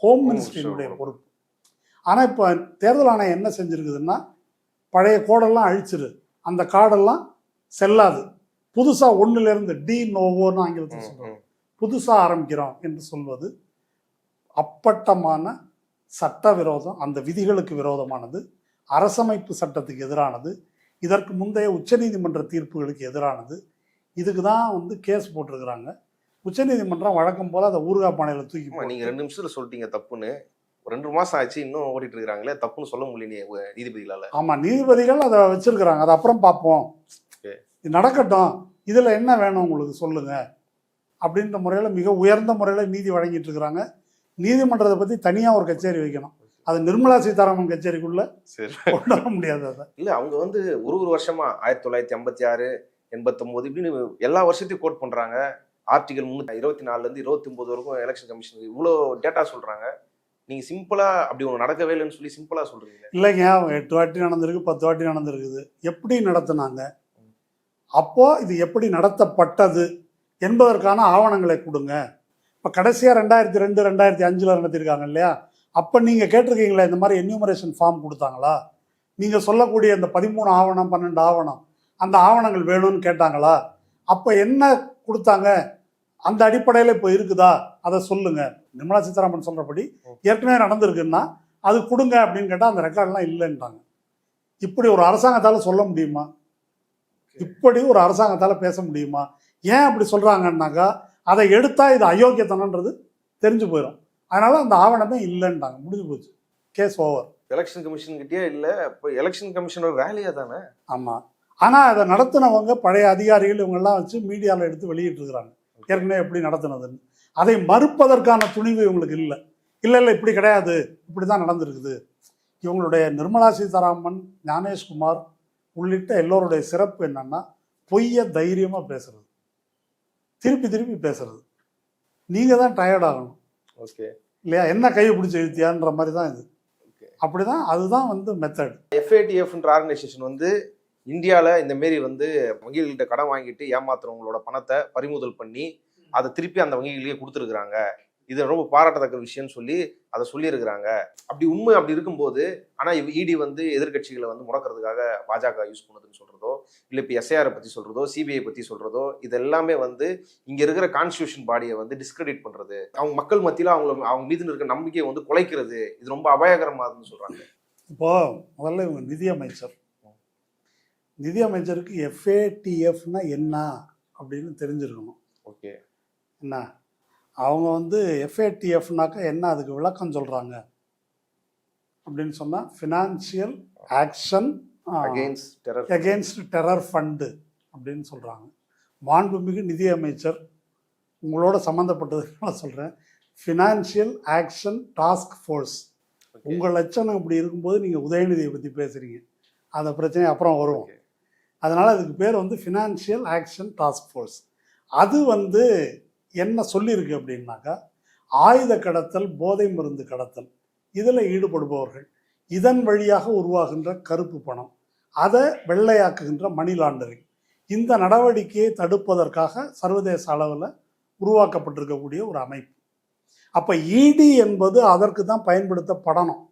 ஹோம் மினிஸ்ட்ரியினுடைய பொறுப்பு. ஆனா இப்போ தேர்தல் ஆணையம் என்ன செஞ்சிருக்குதுன்னா, பழைய கோடெல்லாம் அழிச்சிரு, அந்த கார்டெல்லாம் செல்லாது, புதுசா ஒன்னுலேருந்து டி நோவோன்னு ஆங்கிலத்தில் சொல்றோம், புதுசா ஆரம்பிக்கிறோம் என்று சொல்வது அப்பட்டமான சட்ட விரோதம், அந்த விதிகளுக்கு விரோதமானது, அரசமைப்பு சட்டத்துக்கு எதிரானது, இதற்கு முந்தைய உச்சநீதிமன்ற தீர்ப்புகளுக்கு எதிரானது. இதுக்கு தான் வந்து கேஸ் போட்டிருக்கிறாங்க. உச்சநீதிமன்றம் வழக்கம் போல அதை ஊர்காய் பானையில் தூக்கி.
நீங்க 2 நிமிஷத்துல சொல்லிட்டீங்க தப்புன்னு. 2 மாசம் ஆச்சு இன்னும் ஓடிட்டு இருக்காங்களே, தப்புன்னு சொல்ல முடியல நீதிபதிகளால.
ஆமா, நீதிபதிகள் அதை வச்சிருக்கிறாங்க, அதை அப்புறம் பார்ப்போம், நடக்கட்டும், இதுல என்ன வேணும் உங்களுக்கு சொல்லுங்க அப்படின்ற முறையில் மிக உயர்ந்த முறையில் நீதி வழங்கிட்டு இருக்கிறாங்க. நீதிமன்றத்தை பற்றி தனியாக ஒரு கச்சேரி வைக்கணும், அது நிர்மலா சீதாராமன் கச்சேரிக்குள்ள கொண்டு வர முடியாது. அதை
இல்லை, அவங்க வந்து ஒரு வருஷமா 1956, 89 இப்படின்னு எல்லா வருஷத்தையும் கோட் பண்றாங்க. ஆர்டிகல் 324 29 வரைக்கும் எலெக்ஷன் கமிஷன் இவ்வளோ டேட்டா சொல்றாங்க. நீங்க சிம்பிளா அப்படி ஒன்று நடக்கவே இல்லைன்னு சொல்லி சிம்பிளா சொல்றீங்க.
இல்லைங்க, 8 வாட்டி நடந்திருக்கு, 10 வாட்டி நடந்திருக்குது. எப்படி நடத்தினாங்க, அப்போ இது எப்படி நடத்தப்பட்டது என்பதற்கான ஆவணங்களை கொடுங்க. இப்போ கடைசியாக 2002, 2005 நடத்திருக்காங்க இல்லையா, அப்போ நீங்கள் கேட்டிருக்கீங்களா இந்த மாதிரி என்யூமரேஷன் ஃபார்ம் கொடுத்தாங்களா? நீங்கள் சொல்லக்கூடிய இந்த 13 ஆவணம் 12 ஆவணம் அந்த ஆவணங்கள் வேணும்னு கேட்டாங்களா? அப்போ என்ன கொடுத்தாங்க, அந்த அடிப்படையில் இப்போ இருக்குதா, அதை சொல்லுங்க. நிர்மலா சீதாராமன் சொல்கிறபடி ஏற்கனவே நடந்திருக்குன்னா அது கொடுங்க அப்படின்னு கேட்டால் அந்த ரெக்கார்ட்லாம் இல்லைன்றாங்க. இப்படி ஒரு அரசாங்கத்தால் சொல்ல முடியுமா? இப்படி ஒரு அரசாங்கத்தால் பேச முடியுமா? ஏன் அப்படி சொல்கிறாங்கன்னாக்கா, அதை எடுத்தா இது அயோக்கியத்தனன்றது தெரிஞ்சு போயிடும். அதனால அந்த ஆவணமே இல்லைன்ட்டாங்க, முடிஞ்சு போச்சு, கேஸ் ஓவர்.
எலெக்ஷன் கமிஷன் கிட்டே இல்ல, இப்போ எலெக்ஷன் கமிஷனோட வேலையா தானே.
ஆமா, ஆனா அதை நடத்தினவங்க பழைய அதிகாரிகள் இவங்கெல்லாம் வச்சு மீடியாவில் எடுத்து வெளியிட்டு இருக்கிறாங்க ஏற்கனவே எப்படி நடத்தினதுன்னு. அதை மறுப்பதற்கான துணிவு இவங்களுக்கு இல்லை. இல்லை இல்லை இப்படி கிடையாது, இப்படி தான் நடந்திருக்குது. இவங்களுடைய நிர்மலா சீதாராமன், ஞானேஷ்குமார் உள்ளிட்ட எல்லோருடைய சிறப்பு என்னன்னா பொய்யை தைரியமாக பேசுறது, திருப்பி திருப்பி பேசுறது. நீங்கள் தான் டயர்ட் ஆகணும்.
ஓகே
இல்லையா, என்ன கையை பிடிச்சி எழுத்தியான்ற மாதிரி தான் இது. அப்படிதான், அதுதான் வந்து மெத்தட்.
FATFன்ற ஆர்கனைசேஷன் வந்து இந்தியாவில் இந்த மாரி வந்து வங்கிகள்கிட்ட கடன் வாங்கிட்டு ஏமாத்துறவங்களோட பணத்தை பறிமுதல் பண்ணி அதை திருப்பி அந்த வங்கிகளுக்கே கொடுத்துருக்குறாங்க. இது ரொம்ப பாராட்டத்தக்க விஷயம்னு சொல்லி அதை சொல்லியிருக்கிறாங்க. அப்படி உண்மை அப்படி இருக்கும்போது, ஆனால் இடி வந்து எதிர்கட்சிகளை வந்து முடக்கிறதுக்காக பாஜக யூஸ் பண்ணுதுன்னு சொல்றதோ, இல்லை இப்போ SIR பற்றி சொல்றதோ, CBI பற்றி சொல்றதோ, இது எல்லாமே வந்து இங்க இருக்கிற கான்ஸ்டியூஷன் பாடியை வந்து டிஸ்கிரெடிட் பண்றது, அவங்க மக்கள் மத்தியில் அவங்க மீது இருக்க நம்பிக்கையை வந்து குலைக்கிறது, இது ரொம்ப அபாயகரமாகுதுன்னு சொல்றாங்க.
இப்போ முதல்ல இவங்க நிதியமைச்சருக்கு FATFனா என்ன அப்படின்னு தெரிஞ்சிருக்கணும்.
ஓகே,
என்ன அவங்க வந்து FATFனாக்கா என்ன, அதுக்கு விளக்கம் சொல்றாங்க அப்படின்னு சொன்னா financial action against terror fund அப்படின்னு சொல்றாங்க. மாண்புமிகு நிதியமைச்சர் உங்களோட சம்மந்தப்பட்டதுனால சொல்றேன், ஃபினான்சியல் ஆக்ஷன் டாஸ்க் ஃபோர்ஸ். உங்கள் லட்சணம் இப்படி இருக்கும்போது நீங்க உதயநிதியை பத்தி பேசுறீங்க, அந்த பிரச்சனை அப்புறம் வரும். அதனால அதுக்கு பேர் வந்து ஃபினான்சியல் ஆக்ஷன் டாஸ்க் ஃபோர்ஸ். அது வந்து என்ன சொல்லியிருக்கு அப்படின்னாக்கா, ஆயுத கடத்தல், போதை மருந்து கடத்தல், இதில் ஈடுபடுபவர்கள், இதன் வழியாக உருவாகின்ற கருப்பு பணம், அதை வெள்ளையாக்குகின்ற மணி லாண்டரிங், இந்த நடவடிக்கையை தடுப்பதற்காக சர்வதேச அளவில் உருவாக்கப்பட்டிருக்கக்கூடிய ஒரு அமைப்பு. அப்போ இடி என்பது அதற்கு தான் பயன்படுத்தப்படணும்.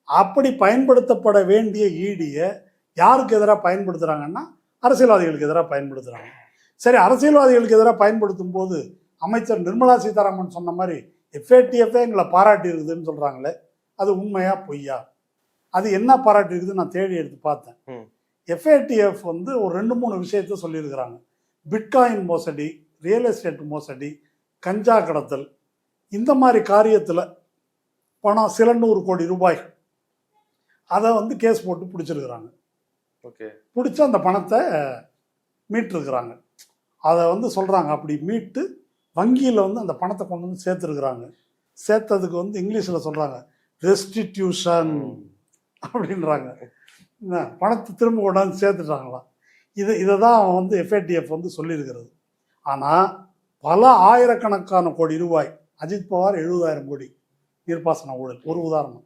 அப்படி பயன்படுத்தப்பட வேண்டிய இடியை யாருக்கு எதிராக பயன்படுத்துகிறாங்கன்னா அரசியல்வாதிகளுக்கு எதிராக பயன்படுத்துகிறாங்க. சரி, அரசியல்வாதிகளுக்கு எதிராக பயன்படுத்தும் போது அமைச்சர் நிர்மலா சீதாராமன் சொன்ன மாதிரி FATF எங்களை பாராட்டி இருக்குதுன்னு சொல்கிறாங்களே, அது உண்மையா பொய்யா? அது என்ன பாராட்டி இருக்குது நான் தேடி எடுத்து பார்த்தேன். FATF வந்து ஒரு 2-3 விஷயத்த சொல்லியிருக்கிறாங்க. பிட்காயின் மோசடி, ரியல் எஸ்டேட் மோசடி, கஞ்சா கடத்தல், இந்த மாதிரி காரியத்தில் பணம் சில 100 கோடி ரூபாய் அதை வந்து கேஸ் போட்டு பிடிச்சிருக்கிறாங்க.
ஓகே,
பிடிச்சி அந்த பணத்தை மீட்டிருக்கிறாங்க. அதை வந்து சொல்கிறாங்க அப்படி மீட்டு வங்கியில் வந்து அந்த பணத்தை கொண்டு வந்து சேர்த்துருக்குறாங்க. சேர்த்ததுக்கு வந்து இங்கிலீஷில் சொல்கிறாங்க ரெஸ்டிடியூஷன் அப்படின்றாங்க. பணத்தை திரும்ப கொண்டாந்து சேர்த்துட்டாங்களாம். இதை தான் வந்து FATF வந்து சொல்லியிருக்கிறது. ஆனால் பல ஆயிரக்கணக்கான கோடி ரூபாய், அஜித் பவார் 70,000 கோடி நீர்ப்பாசன ஊழல் ஒரு உதாரணம்,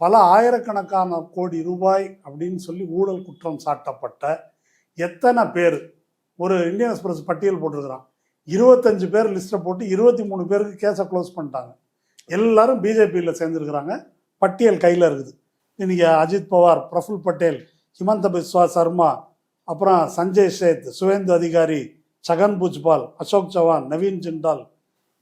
பல ஆயிரக்கணக்கான கோடி ரூபாய் அப்படின்னு சொல்லி ஊழல் குற்றம் சாட்டப்பட்ட எத்தனை பேர், ஒரு இந்தியன் எக்ஸ்பிரஸ் பட்டியல் போட்டிருக்கிறான், 25 பேர் லிஸ்ட்டை போட்டு 23 பேருக்கு கேஸை க்ளோஸ் பண்ணிட்டாங்க. எல்லாரும் பிஜேபியில் சேர்ந்துருக்கிறாங்க. பட்டியல் கையில் இருக்குது. இன்னைக்கு அஜித் பவார், பிரஃபுல் பட்டேல், ஹிமந்த பிஸ்வா சர்மா, அப்புறம் சஞ்சய் சேத், சுவேந்து அதிகாரி, சகன் புஜ்பால், அசோக் சவான், நவீன் ஜிண்டால்,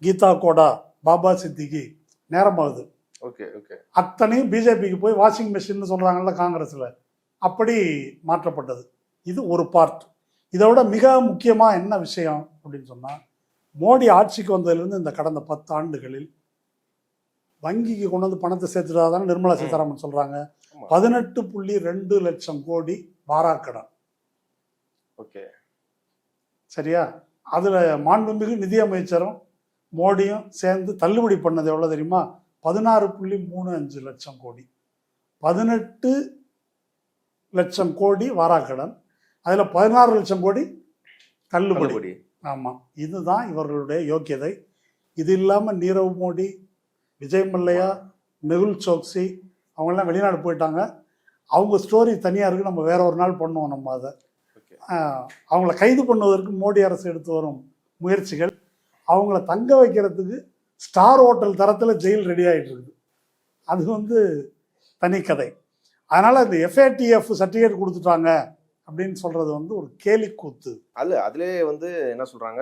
கீதா கோடா, பாபா சித்திகி, நேரமாகுது.
ஓகே ஓகே,
அத்தனையும் பிஜேபிக்கு போய் வாஷிங் மிஷின்னு சொல்கிறாங்கல்ல காங்கிரஸில், அப்படி மாற்றப்பட்டது. இது ஒரு பார்ட். இதோட மிக முக்கியமாக என்ன விஷயம் அப்படின்னு சொன்னால், மோடி ஆட்சிக்கு வந்ததுலேருந்து இந்த கடந்த 10 ஆண்டுகளில் வங்கிக்கு கொண்டு வந்து பணத்தை சேர்த்துட்டாதானே நிர்மலா சீதாராமன் சொல்கிறாங்க. 18.2 லட்சம் கோடி வாராக்கடன்.
ஓகே,
சரியா? அதில் மாண்புமிகு நிதியமைச்சரும் மோடியும் சேர்ந்து தள்ளுபடி பண்ணது எவ்வளோ தெரியுமா? 16.35 லட்சம் கோடி. 18 லட்சம் கோடி வாராக்கடன், அதில் 16 லட்சம் கோடி தள்ளுபடி. ஆமாம், இதுதான் இவர்களுடைய யோக்கியதை. இது இல்லாமல் நீரவ் மோடி, விஜய் மல்லையா, மெகுல் சோக்சி அவங்கெல்லாம் வெளிநாடு போயிட்டாங்க. அவங்க ஸ்டோரி தனியாக இருக்குது, நம்ம வேற ஒரு நாள் பண்ணுவோம். நம்ம அதை அவங்கள கைது பண்ணுவதற்கு மோடி அரசு எடுத்து வரும் முயற்சிகள், அவங்கள தங்க வைக்கிறதுக்கு ஸ்டார் ஹோட்டல் தரத்தில் ஜெயில் ரெடி ஆகிட்டு இருக்குது. அது வந்து தனி கதை. அதனால் இந்த FATF சர்டிஃபிகேட் கொடுத்துட்டாங்க அப்படின்னு சொல்கிறது வந்து ஒரு கேலி கூத்து.
அதுலேயே வந்து என்ன சொல்கிறாங்க,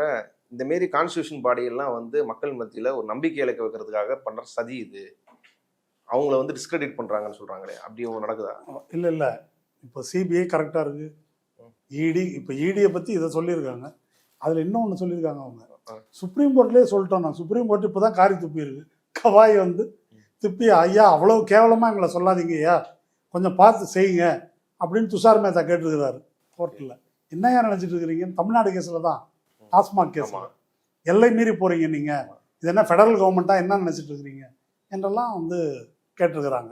இந்த மாரி கான்ஸ்டியூஷன் பாடியெல்லாம் வந்து மக்கள் மத்தியில் ஒரு நம்பிக்கை இழக்க வைக்கிறதுக்காக பண்ணுற சதி இது, அவங்கள வந்து டிஸ்கிரெடிட் பண்ணுறாங்கன்னு சொல்கிறாங்களே, அப்படி அவங்க நடக்குதா?
இல்லை, இப்போ CBI கரெக்டாக இருக்குது. இடி இப்போ இடியை பற்றி இதை சொல்லியிருக்காங்க. அதில் இன்னொன்று சொல்லியிருக்காங்க அவங்க, சுப்ரீம் கோர்ட்லேயே சொல்லிட்டோம். நான் சுப்ரீம் கோர்ட் இப்போ தான் காரி துப்பி இருக்கு. கவாய் வந்து துப்பி, ஐயா அவ்வளவு கேவலமாக எங்களை சொல்லாதீங்க ஐயா, கொஞ்சம் பார்த்து செய்யுங்க அப்படின்னு துஷார் மேத்தா கேட்டுருக்கிறாரு கோர்ட்டில். என்னையா நினச்சிட்டு இருக்கிறீங்கன்னு தமிழ்நாடு கேஸில் தான், டாஸ்மாக் கேஸ், எல்லை மீறி போகிறீங்க நீங்கள், இது என்ன ஃபெடரல் கவர்மெண்ட்டாக என்ன நினச்சிட்டு இருக்கிறீங்க என்றெல்லாம் வந்து கேட்டிருக்கிறாங்க.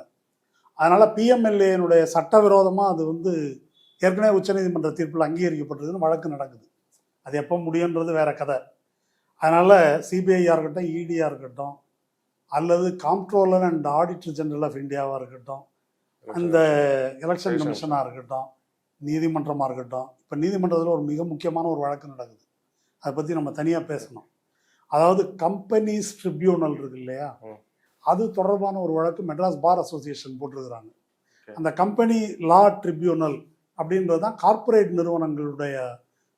அதனால் பிஎம்எல்ஏனுடைய சட்டவிரோதமாக அது வந்து ஏற்கனவே உச்சநீதிமன்ற தீர்ப்பில் அங்கீகரிக்கப்பட்டிருக்குன்னு வழக்கு நடக்குது. அது எப்போ முடியுன்றது வேற கதை. அதனால் சிபிஐயாக இருக்கட்டும், இடியாக இருக்கட்டும், அல்லது காம்ப்ட்ரோலர் அண்ட் ஆடிட்டர் ஜெனரல் ஆஃப் இந்தியாவாக இருக்கட்டும், அந்த எலெக்ஷன் கமிஷனாக இருக்கட்டும், நீதிமன்றமாக இருக்கட்டும், இப்போ நீதிமன்றத்தில் ஒரு மிக முக்கியமான ஒரு வழக்கு நடக்குது. அதை பற்றி நம்ம தனியாக பேசணும். அதாவது கம்பெனிஸ் ட்ரிபியூனல் இருக்கு இல்லையா, அது தொடர்பான ஒரு வழக்கு மெட்ராஸ் பார் அசோசியேஷன் போட்டிருக்கிறாங்க. அந்த கம்பெனி லா ட்ரிபியூனல் அப்படின்றது தான் கார்ப்பரேட் நிறுவனங்களுடைய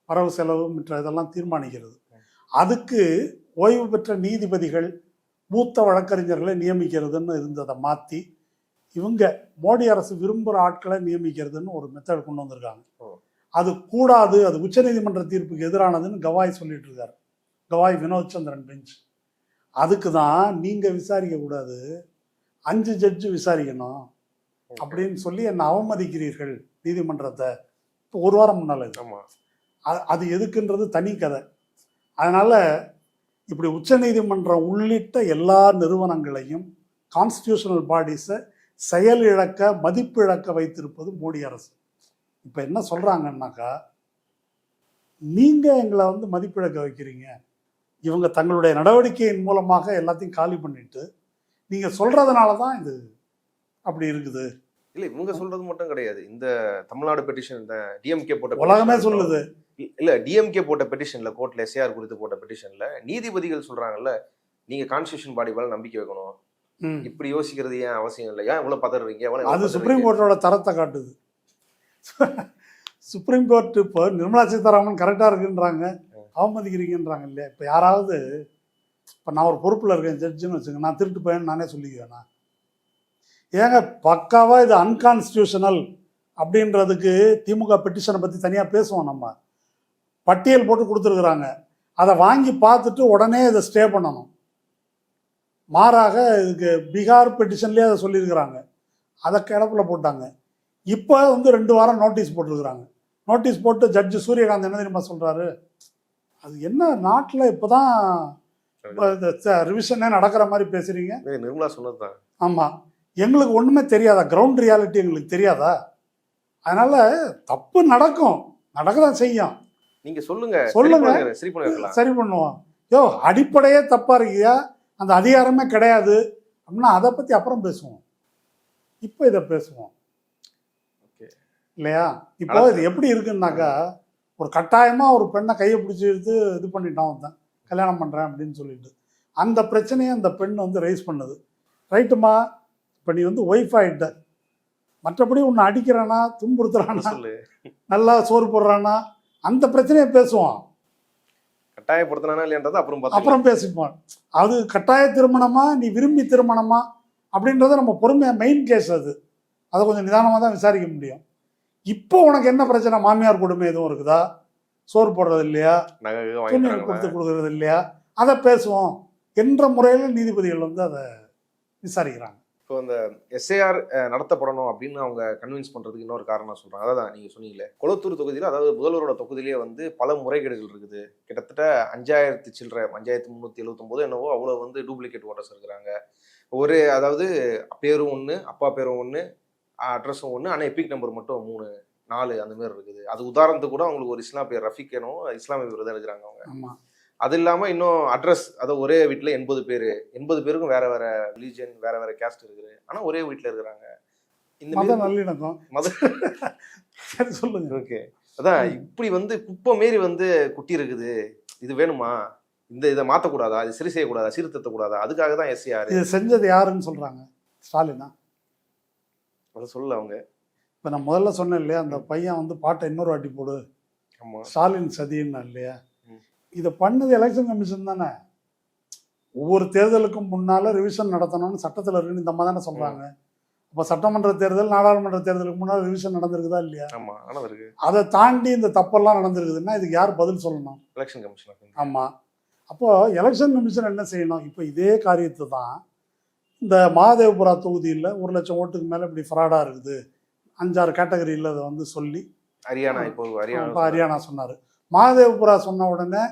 வரவு செலவு மற்ற இதெல்லாம் தீர்மானிக்கிறது. அதுக்கு ஓய்வு பெற்ற நீதிபதிகள், மூத்த வழக்கறிஞர்களை நியமிக்கிறதுன்னு இருந்ததை மாற்றி இவங்க மோடி அரசு விரும்புகிற ஆட்களை நியமிக்கிறதுன்னு ஒரு மெத்தட் கொண்டு வந்திருக்காங்க. அது கூடாது, அது உச்சநீதிமன்ற தீர்ப்புக்கு எதிரானதுன்னு கவாய் சொல்லிட்டு இருக்காரு, கவாய் வினோத் சந்திரன் பெஞ்ச். அதுக்கு தான் நீங்கள் விசாரிக்கக்கூடாது, 5 ஜட்ஜு விசாரிக்கணும் அப்படின்னு சொல்லி என்னை அவமதிக்கிறீர்கள் நீதிமன்றத்தை. இப்போ ஒரு வாரம் முன்னால் அது எதுக்குன்றது தனி கதை. அதனால் இப்படி உச்சநீதிமன்றம் உள்ளிட்ட எல்லா நிறுவனங்களையும், கான்ஸ்டியூஷனல் பாடிஸை செயல் இழக்க, மதிப்பு இழக்க வைத்திருப்பது மோடி அரசு. இப்போ என்ன சொல்கிறாங்கன்னாக்கா, நீங்கள் எங்களை வந்து மதிப்பிழக்க வைக்கிறீங்க, இவங்க தங்களுடைய நடவடிக்கையின் மூலமாக எல்லாத்தையும் காலி பண்ணிட்டு நீங்கள் சொல்கிறதுனால தான் இது அப்படி இருக்குது.
இல்லை, இவங்க சொல்றது மட்டும் கிடையாது. இந்த தமிழ்நாடு பெட்டிஷன், இந்த டிஎம்கே போட்ட
உலகமே சொல்லுது.
இல்ல, டிஎம்கே போட்ட பெட்டிஷன்ல, கோர்ட்ல எஸ்ஏஆர் குறித்து போட்ட பெட்டிஷன்ல நீதிபதிகள் சொல்றாங்கல்ல, நீங்க கான்ஸ்டியூஷன் பாடி மேல நம்பிக்கை வைக்கணும், இப்படி யோசிக்கிறது ஏன் அவசியம் இல்லை, ஏன் இவ்வளவு பதறீங்க?
அது சுப்ரீம் கோர்ட்டோட தரத்தை காட்டுது. சுப்ரீம் கோர்ட் இப்போ நிர்மலா சீதாராமன் கரெக்டாக இருக்குன்றாங்க, அவமதிக்கிறீங்கன்றாங்க இல்லையா. இப்போ யாராவது, இப்போ நான் ஒரு பொறுப்பில் இருக்கேன் ஜட்ஜுன்னு வச்சுங்க, நான் திருட்டு போயேன்னு நானே சொல்லிக்குவேண்ணா, ஏங்க பக்காவாக இது அன்கான்ஸ்டியூஷனல் அப்படின்றதுக்கு திமுக பெட்டிஷனை பற்றி தனியாக பேசுவோம். நம்ம பட்டியல் போட்டு கொடுத்துருக்குறாங்க, அதை வாங்கி பார்த்துட்டு உடனே இதை ஸ்டே பண்ணணும். மாறாக இதுக்கு பீகார் பெட்டிஷன்லேயே அதை சொல்லியிருக்கிறாங்க, அதை கிடப்பில் போட்டாங்க. இப்போ வந்து 2 வாரம் நோட்டீஸ் போட்டிருக்கிறாங்க. நோட்டீஸ் போட்டு ஜட்ஜு சூரியகாந்த் என்ன தெரியுமா சொல்கிறாரு, அது என்ன நாட்டில் இப்போ தான் ரிவிஷனே நடக்கிற மாதிரி பேசுகிறீங்க.
நிர்மலா சொன்னது தான்.
ஆமாம், எங்களுக்கு ஒன்றுமே தெரியாதா, கிரவுண்ட் ரியாலிட்டி எங்களுக்கு தெரியாதா, அதனால தப்பு நடக்கும், நடக்கதான் செய்யும்,
நீங்க சொல்லுங்க
சரி பண்ணுவோம். யோ அடிப்படையே தப்பா இருக்கியா, அந்த அதிகாரமே கிடையாது அப்படின்னா அதை பத்தி அப்புறம் பேசுவோம், இப்போ இதை பேசுவோம் இல்லையா. இப்போ இது எப்படி இருக்குன்னாக்கா, ஒரு கட்டாயமா ஒரு பெண்ணை கையை பிடிச்சி எடுத்து இது பண்ணிட்டான் ஒருத்தன், கல்யாணம் பண்றேன் அப்படின்னு சொல்லிட்டு, அந்த பிரச்சனையை அந்த பெண் வந்து ரைஸ் பண்ணுது. ரைட்டுமா, இப்போ நீ வந்து ஒய்ஃப் ஆகிட்ட, மற்றபடி உன்னை அடிக்கிறானா, துன்புறுத்துறானா, நல்லா சோறு போடுறானா, அந்த பிரச்சனையை பேசுவான்.
கட்டாயப்படுத்தினா இல்லையன்றதை
அப்புறம் பேசிப்போம். அது கட்டாய திருமணமா, நீ விரும்பி திருமணமா அப்படின்றத நம்ம பொறுமையாக, மெயின் கேஸ் அது, அதை கொஞ்சம் நிதானமாக தான் விசாரிக்க முடியும். இப்போ உனக்கு என்ன பிரச்சனை, மாமியார் கொடுமை எதுவும் இருக்குதா, சோறு போடுறது இல்லையா, துணி கொடுக்கறது இல்லையா, அதை பேசுவோம் என்ற முறையில் நீதிபதிகள் வந்து அதை விசாரிக்கிறாங்க.
இப்போ அந்த எஸ்ஏஆர் நடத்தப்படணும் அப்படின்னு அவங்க கன்வின்ஸ் பண்றதுக்கு இன்னொரு காரணம் சொல்றாங்க. அதான் நீங்க சொன்னீங்களே, கொளத்தூர் தொகுதியில், அதாவது முதல்வரோட தொகுதியிலேயே வந்து பல முறைகேடுகள் இருக்குது. கிட்டத்தட்ட 5000 சில்லற, 5379 என்னவோ அவ்வளோ வந்து டூப்ளிகேட் ஓட்டர்ஸ் இருக்கிறாங்க. அதாவது பேரும் ஒன்று, அப்பா பேரும் ஒன்று, அட்ரஸும் ஒன்று, ஆனால் எபிக் நம்பர் மட்டும் 3 4 அந்த மாதிரி இருக்குது. அது உதாரணத்துக்கு கூட அவங்களுக்கு ஒரு இஸ்லாம் பேர் ரஃபிக் என்னவோ இஸ்லாமிய பேர் தான் இருக்கிறாங்க அவங்க. அது இல்லாமல் இன்னும் அட்ரஸ், அதாவது ஒரே வீட்டில் 80 பேர், 80 பேருக்கும் வேற வேற ரிலீஜன், வேற வேற கேஸ்ட் இருக்குது, ஆனால் ஒரே வீட்டில் இருக்கிறாங்க. இந்த
சரி சொல்லுங்க.
ஓகே, அதான் இப்படி வந்து குப்பை மாரி வந்து குட்டி இருக்குது, இது வேணுமா, இதை மாற்றக்கூடாதா, இது சரி செய்யக்கூடாதா, சீர்திருத்தக்கூடாதா, அதுக்காக தான் எஸ்ஏஆர்.
இது செஞ்சது யாருன்னு சொல்றாங்க, ஸ்டாலினா?
அதை சொல்ல அவங்க.
இப்போ நான் முதல்ல சொன்னேன் இல்லையா, அந்த பையன் வந்து பாட்டை இன்னொரு வாட்டி போடு, ஸ்டாலின் சதின்னா இல்லையா, இதை பண்ணது எலெக்ஷன் கமிஷன் தானே. ஒவ்வொரு தேர்தலுக்கும் முன்னால ரிவிஷன் நடத்தணும்னு சட்டத்தில் இருக்குன்னு இந்த அம்மா தானே சொல்றாங்க. அப்போ சட்டமன்ற தேர்தல், நாடாளுமன்ற தேர்தலுக்கு முன்னால் ரிவிஷன் நடந்திருக்குதா இல்லையா? அதை தாண்டி இந்த தப்பெல்லாம் நடந்திருக்குதுன்னா இதுக்கு யார் பதில் சொல்லணும்?
Election commission.
ஆமாம், அப்போது எலெக்ஷன் கமிஷன் என்ன செய்யணும்? இப்போ இதே காரியத்தை தான் இந்த மகாதேவபுரா தொகுதியில் 1 லட்சம் ஓட்டுக்கு மேலே இப்படி ஃப்ராடாக இருக்குது 5-6 கேட்டகரியில் அதை வந்து சொல்லி
ஹரியானா இப்போ
ஹரியானா சொன்னார். மகாதேவபுரா சொன்ன உடனே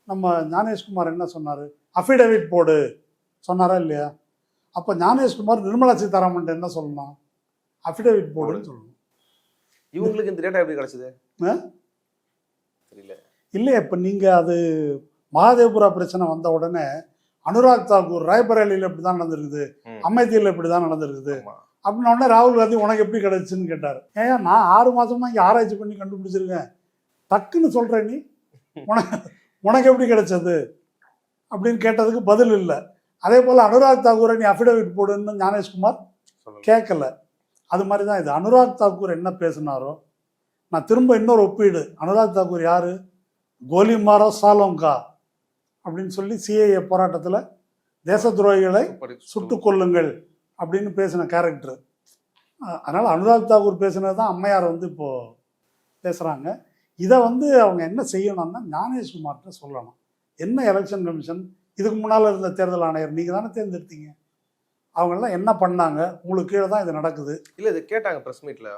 நம்ம ஞானேஷ்குமார் என்ன சொன்னார்? அஃபிடவிட் போடு சொன்னாரா இல்லையா? அப்போ ஞானேஷ்குமார் நிர்மலா சீதாராமன் என்ன சொல்லணும்? அஃபிடவிட் போடுன்னு சொல்லணும்.
இவங்களுக்கு இந்த டேட்டா எப்படி கிடைச்சது தெரியல.
இல்லையா, இப்போ நீங்கள் அது மகாதேவபுரா பிரச்சனை வந்த உடனே அனுராக் தாக்கூர் ராய்பரேலியில் இப்படி தான் நடந்திருக்குது, அமேதியில் இப்படி தான் நடந்திருக்குது அப்படின்ன உடனே ராகுல் காந்தி உனக்கு எப்படி கிடைச்சுன்னு கேட்டார். ஏன் நான் 6 மாதமாக இங்கே ஆராய்ச்சி பண்ணி கண்டுபிடிச்சிருக்கேன், டக்குன்னு சொல்கிறேன், நீ உனக்கு எப்படி கிடைச்சது அப்படின்னு கேட்டதுக்கு பதில் இல்லை. அதே போல் அனுராக் தாக்கூரை நீ அஃபிடவிட் போடுன்னு ஞானேஷ்குமார் கேட்கல. அது மாதிரி தான் இது. அனுராக் தாக்கூர் என்ன பேசினாரோ, நான் திரும்ப இன்னொரு ஒப்பீடு, அனுராக் தாக்கூர் யார்? கோலிமாரோ சாலோங்கா அப்படின்னு சொல்லி சிஏஏ போராட்டத்தில் தேச துரோகிகளை சுட்டு கொல்லுங்கள் அப்படின்னு பேசின கேரக்டர். அதனால் அனுராக் தாக்கூர் பேசினது தான் அம்மையார் வந்து இப்போது பேசுகிறாங்க. இதை வந்து அவங்க என்ன செய்யணும்னா ஞானேஷ்குமார்கிட்ட சொல்லணும். என்ன எலெக்ஷன் கமிஷன், இதுக்கு முன்னால் இருந்த தேர்தல் ஆணையர் நீங்கள் தானே தேர்ந்தெடுத்தீங்க, அவங்கெல்லாம் என்ன பண்ணாங்க? உங்களுக்கு கீழே தான் இது நடக்குது.
இல்லை, இது கேட்டாங்க ப்ரெஸ் மீட்டில்,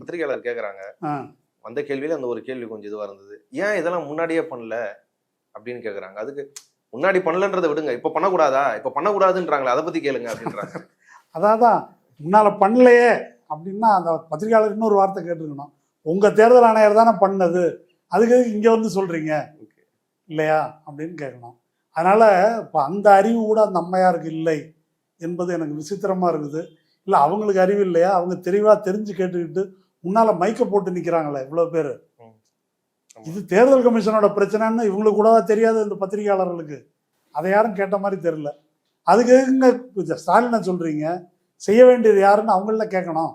பத்திரிகையாளர் கேட்குறாங்க. வந்த கேள்வியில் அந்த ஒரு கேள்வி கொஞ்சம் இதுவாக இருந்தது. ஏன் இதெல்லாம் முன்னாடியே பண்ணல அப்படின்னு கேட்குறாங்க. அதுக்கு முன்னாடி பண்ணலன்றதை விடுங்க, இப்போ பண்ணக்கூடாதா, இப்போ பண்ணக்கூடாதுன்றாங்களே, அதை பற்றி கேளுங்க அப்படின்றாங்க.
அதான் முன்னால் பண்ணலையே அப்படின்னா அந்த பத்திரிகையாளர் இன்னொரு வார்த்தை கேட்டிருக்கணும், உங்கள் தேர்தல் ஆணையர் தானே பண்ணது, அதுக்கு இங்கே வந்து சொல்கிறீங்க இல்லையா அப்படின்னு கேட்கணும். அதனால் இப்போ அந்த அறிவு கூட அந்த அம்மையாருக்கு இல்லை என்பது எனக்கு விசித்திரமாக இருக்குது. இல்லை அவங்களுக்கு அறிவு இல்லையா? அவங்க தெளிவாக தெரிஞ்சு கேட்டுக்கிட்டு முன்னால் மைக்க போட்டு நிற்கிறாங்களே இவ்வளோ பேர். இது தேர்தல் கமிஷனோட பிரச்சனைன்னு இவங்களுக்கு கூடவா தெரியாது இந்த பத்திரிகையாளர்களுக்கு? அதை யாரும் கேட்ட மாதிரி தெரியல. அதுக்கு இங்கே ஸ்டாலினை சொல்கிறீங்க, செய்ய வேண்டியது யாருன்னு அவங்கள கேட்கணும்.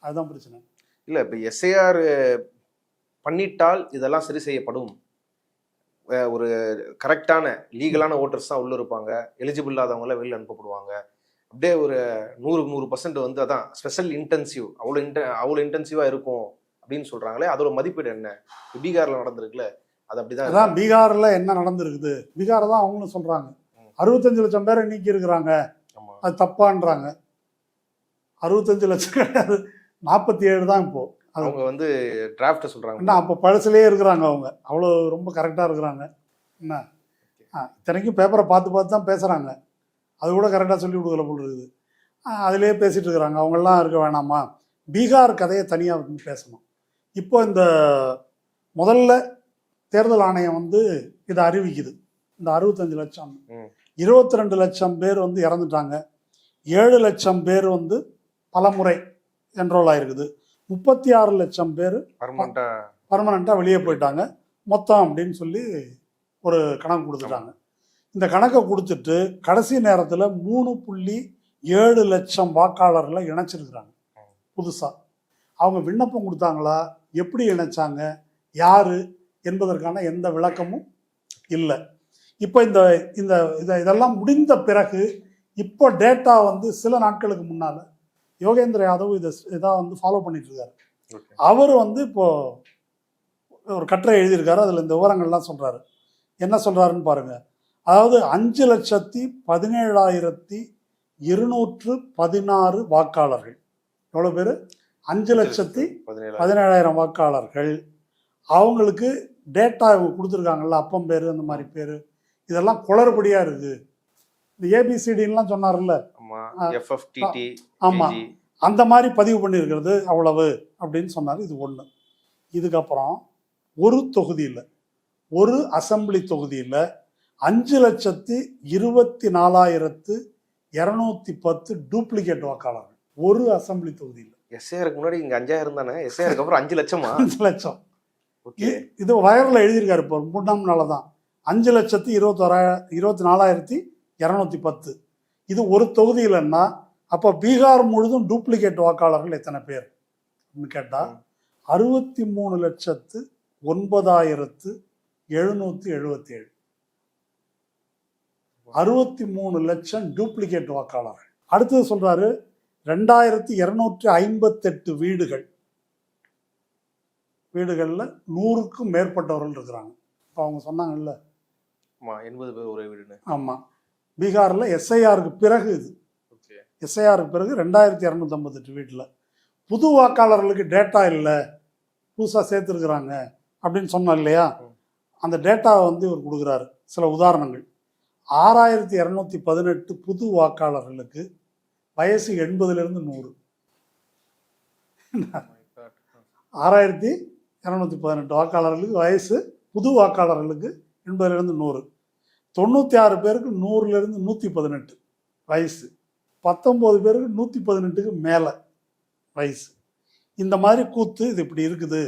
அதுதான் பிரச்சனை.
இல்லை, இப்போ எஸ்ஐஆர் பண்ணிட்டால் இதெல்லாம் சரி செய்யப்படும், ஒரு கரெக்டான லீகலான ஓட்டர்ஸ் தான் உள்ள இருப்பாங்க, எலிஜிபிள் இல்லாதவங்கள வெளியில் அனுப்பப்படுவாங்க, அப்படியே ஒரு 100% வந்து அதான் ஸ்பெஷல் இன்டென்சிவ், அவ்வளோ இன்டென்சிவாக இருக்கும் அப்படின்னு சொல்கிறாங்களே, அதோட மதிப்பீடு என்ன? பீகாரில் நடந்திருக்குல்ல, அது அப்படிதான்.
அதான் பீகாரில் என்ன நடந்திருக்குது, பீகாரை தான் அவங்களும் சொல்கிறாங்க 65 லட்சம் பேரை நீக்கி இருக்கிறாங்க, அது தப்பான்றாங்க. 65 லட்சம் கிடையாது, 47 தான் இப்போ.
அவங்க வந்து டிராஃப்ட் சொல்கிறாங்க.
என்ன அப்போ பழசுலேயே இருக்கிறாங்க அவங்க, அவ்வளோ ரொம்ப கரெக்டாக இருக்கிறாங்க. என்ன இத்தனைக்கும் பேப்பரை பார்த்து தான் பேசுகிறாங்க, அது கூட கரெக்டாக சொல்லி கொடுக்கல போல் இருக்குது. அதிலே பேசிகிட்டு இருக்கிறாங்க. அவங்கெல்லாம் இருக்க வேணாமா, பீகார் கதையை தனியாக வந்து பேசணும். இப்போ இந்த முதல்ல தேர்தல் ஆணையம் வந்து இதை அறிவிக்குது, இந்த 65 லட்சம் 22 லட்சம் பேர் வந்து இறந்துட்டாங்க, 7 லட்சம் பேர் வந்து பலமுறை என்ரோல் ஆகிருக்குது, 36 லட்சம் பேர் பர்மனண்ட்டாக வெளியே போயிட்டாங்க மொத்தம் அப்படின்னு சொல்லி ஒரு கணக்கு கொடுத்துட்டாங்க. இந்த கணக்கை கொடுத்துட்டு கடைசி நேரத்தில் 3.7 லட்சம் வாக்காளர்களை இணைச்சிருக்கிறாங்க புதுசாக. அவங்க விண்ணப்பம் கொடுத்தாங்களா, எப்படி இணைச்சாங்க, யார் என்பதற்கான எந்த விளக்கமும் இல்லை. இப்போ இதெல்லாம் முடிந்த பிறகு இப்போ டேட்டா வந்து சில நாட்களுக்கு முன்னால் யோகேந்திர யாதவ் இதை வந்து ஃபாலோ பண்ணிட்டு இருக்காரு. அவர் வந்து இப்போ ஒரு கட்டுரை எழுதியிருக்காரு, அதில் இந்த விவரங்கள்லாம் சொல்கிறாரு. என்ன சொல்கிறாருன்னு பாருங்கள். அதாவது 5,17,216 வாக்காளர்கள், எவ்வளோ பேர்? 5,17,000 வாக்காளர்கள். அவங்களுக்கு டேட்டா இவங்க கொடுத்துருக்காங்கல்ல, அப்பம் பேர் அந்த மாதிரி பேர், இதெல்லாம் குளறுபடியாக இருக்குது. இந்த ஏபிசிடின்லாம் சொன்னார்ல, ஆமாம், அந்த மாதிரி பதிவு பண்ணியிருக்கிறது அவ்வளவு அப்படின்னு சொன்னார். இது ஒன்று. இதுக்கப்புறம் ஒரு தொகுதியில், ஒரு அசம்பிளி தொகுதியில் 5,24,210 டூப்ளிகேட் வாக்காளர்கள் ஒரு அசம்பிளி தொகுதியில்.
எஸ்ஐஆருக்கு முன்னாடி இங்கே 5,000 தானே, எஸ்ஐஆருக்கு அப்புறம் 5 லட்சமா?
5 லட்சம். இது வயரில் எழுதியிருக்காரு இப்போ 3ஆம் நாள் தான். 5,24,210 இது ஒரு தொகுதியிலன்னா அப்போ பீகார் முழுதும் டூப்ளிகேட் வாக்காளர்கள் எத்தனை பேர் அப்படின்னு கேட்டால் 63,09,777. 63 லட்சம் டூப்ளிகேட் வாக்காளர்கள். அடுத்தது சொல்றாரு 2,258 வீடுகளில் 100க்கும் மேற்பட்டவர்கள் இருக்கிறாங்க. இப்போ அவங்க சொன்னாங்கல்ல
ஆமா 80 பேர் ஒரே வீடுன்னு.
ஆமாம், பீகாரில் எஸ்ஐஆருக்கு பிறகு இது.
ஓகே.
எஸ்ஐஆருக்கு பிறகு 2258 வீட்டில் புது வாக்காளர்களுக்கு டேட்டா இல்லை, புதுசாக சேர்த்துருக்குறாங்க அப்படின்னு சொன்னோம் இல்லையா, அந்த டேட்டாவை வந்து இவர் கொடுக்குறாரு. சில உதாரணங்கள்: 6218 புது வாக்காளர்களுக்கு வயசு 80லேருந்து 100. 6218 வாக்காளர்களுக்கு வயசு, புது வாக்காளர்களுக்கு 80லேருந்து 100. 96 பேருக்கு 100லேருந்து 118 வயசு. 19 பேருக்கு 118க்கு மேலே வயசு. இந்த மாதிரி கூத்து இது இப்படி இருக்குது.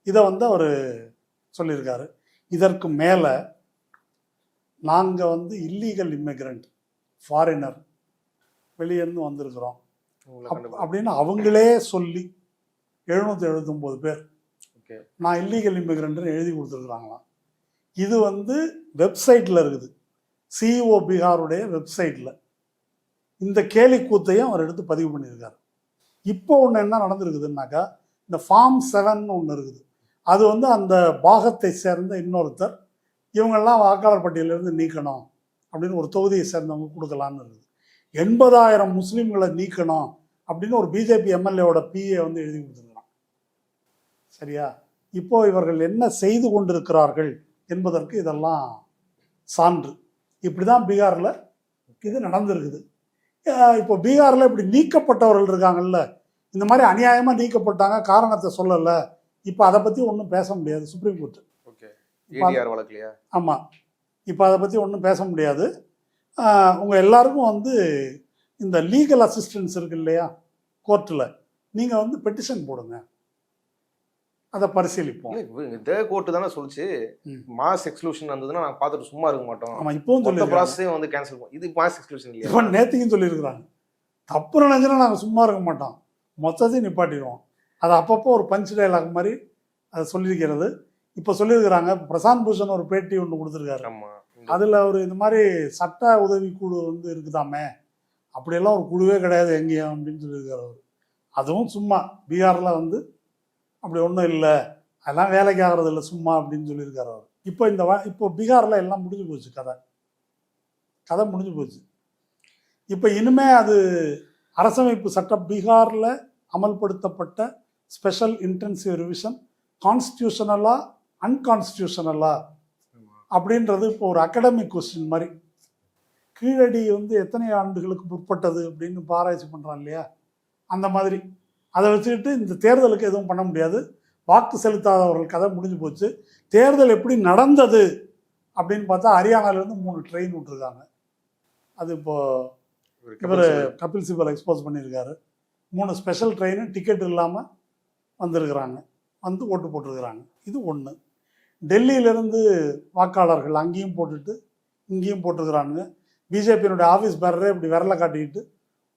இதை வந்து அவர் சொல்லியிருக்காரு. இதற்கு மேலே நாங்கள் வந்து இல்லீகல் இமிக்ரெண்ட், ஃபாரினர், வெளியேருந்து வந்திருக்கிறோம் அப்படின்னு அவங்களே சொல்லி 779 பேர் நான் இல்லீகல் இமிக்ரெண்ட்னு எழுதி கொடுத்துருக்குறாங்களாம். இது வந்து வெப்சைட்டில் இருக்குது, சிஇஓ பீகாருடைய வெப்சைட்டில். இந்த கேலி கூத்தையும் அவர் எடுத்து பதிவு பண்ணியிருக்காரு. இப்போ ஒன்று என்ன நடந்திருக்குதுன்னாக்கா, இந்த ஃபார்ம் 7 ஒன்று இருக்குது. அது வந்து அந்த பாகத்தை சேர்ந்த இன்னொருத்தர் இவங்கெல்லாம் வாக்காளர் பட்டியலிருந்து நீக்கணும் அப்படின்னு ஒரு தொகுதியை சேர்ந்தவங்க கொடுக்கலான்னு இருக்குது. 80,000 முஸ்லீம்களை நீக்கணும் அப்படின்னு ஒரு பிஜேபி எம்எல்ஏவோட பிஏ வந்து எழுதி கொடுத்துருக்குறான். சரியா? இப்போ இவர்கள் என்ன செய்து கொண்டிருக்கிறார்கள் என்பதற்கு இதெல்லாம் சான்று. இப்படி தான் பீகாரில் இது நடந்திருக்குது. இப்போ பீகாரில் இப்படி நீக்கப்பட்டவர்கள் இருக்காங்கல்ல, இந்த மாதிரி அநியாயமாக நீக்கப்பட்டாங்க, காரணத்தை சொல்லலை. இப்போ அதை பற்றி ஒன்றும் பேச முடியாது, சுப்ரீம் கோர்ட்டு. ஆமாம், இப்போ அதை பற்றி ஒன்றும் பேச முடியாது. உங்கள் எல்லாருக்கும் வந்து இந்த லீகல் அசிஸ்டன்ஸ் இருக்கு இல்லையா கோர்ட்டில், நீங்கள் வந்து பெட்டிஷன் போடுங்க, அதை பரிசீலிப்போம்.
இதே கோர்ட்டு தானே சொல்லிச்சு மாஸ் எக்ஸ்க்ளூஷன் வந்ததுன்னா நாங்கள் பார்த்துட்டு சும்மா இருக்க மாட்டோம்.
ஆமாம், இப்போவும் சொல்லி
ப்ராசஸே வந்து கேன்சல் பண்ணுவோம். இது மாஸ் எக்ஸ்க்ளூஷன் இல்லையா?
இப்போ நேற்றுக்கும் சொல்லியிருக்கிறாங்க, தப்பு நினைஞ்சுன்னா நாங்கள் சும்மா இருக்க மாட்டோம், மொத்தத்தையும் நிப்பாட்டிடுவோம். அது அப்பப்போ ஒரு பஞ்ச் டைலாக் மாதிரி அதை சொல்லியிருக்கிறது. இப்போ சொல்லியிருக்கிறாங்க, பிரசாந்த் பூஷன் ஒரு பேட்டி ஒன்று கொடுத்துருக்காரு. அதில் அவர் இந்த மாதிரி சட்ட உதவி குழு வந்து இருக்குதாமே, அப்படியெல்லாம் ஒரு குழுவே கிடையாது எங்கேயும் அப்படின்னு சொல்லியிருக்காரு அவர். அதுவும் சும்மா, பீகாரில் வந்து அப்படி ஒன்றும் இல்லை, அதெல்லாம் வேலைக்கு ஆகிறது இல்லை, சும்மா அப்படின்னு சொல்லியிருக்காரு அவர். இப்போ பீகாரில் எல்லாம் முடிஞ்சு போச்சு, கதை முடிஞ்சு போச்சு. இப்போ இனிமே அது அரசமைப்பு சட்டம், பீகாரில் அமல்படுத்தப்பட்ட ஸ்பெஷல் இன்டென்சிவ் ரிவிஷன் கான்ஸ்டியூஷனலா அன்கான்ஸ்டியூஷனலா அப்படின்றது இப்போ ஒரு அகடமிக் கொஸ்டின் மாதிரி. கீழடி வந்து எத்தனை ஆண்டுகளுக்கு முற்பட்டது அப்படின்னு ஆராய்ச்சி பண்ணுறான் இல்லையா, அந்த மாதிரி. அதை வச்சுக்கிட்டு இந்த தேர்தலுக்கு எதுவும் பண்ண முடியாது, வாக்கு செலுத்தாதவர்கள் கதை முடிஞ்சு போச்சு. தேர்தல் எப்படி நடந்தது அப்படின்னு பார்த்தா ஹரியானாலேருந்து 3 ட்ரெயின் விட்டுருக்காங்க. அது இப்போது இவர் கபில் சிபல் எக்ஸ்போஸ் பண்ணியிருக்காரு. 3 ஸ்பெஷல் ட்ரெயின் டிக்கெட் இல்லாமல் வந்திருக்கிறாங்க, வந்து ஓட்டு போட்டிருக்கிறாங்க. இது ஒன்று. டெல்லியிலேருந்து வாக்காளர்கள் அங்கேயும் போட்டுட்டு இங்கேயும் போட்டிருக்கிறானுங்க. பிஜேபியினுடைய ஆஃபீஸ் பேரரே இப்படி விரலை காட்டிக்கிட்டு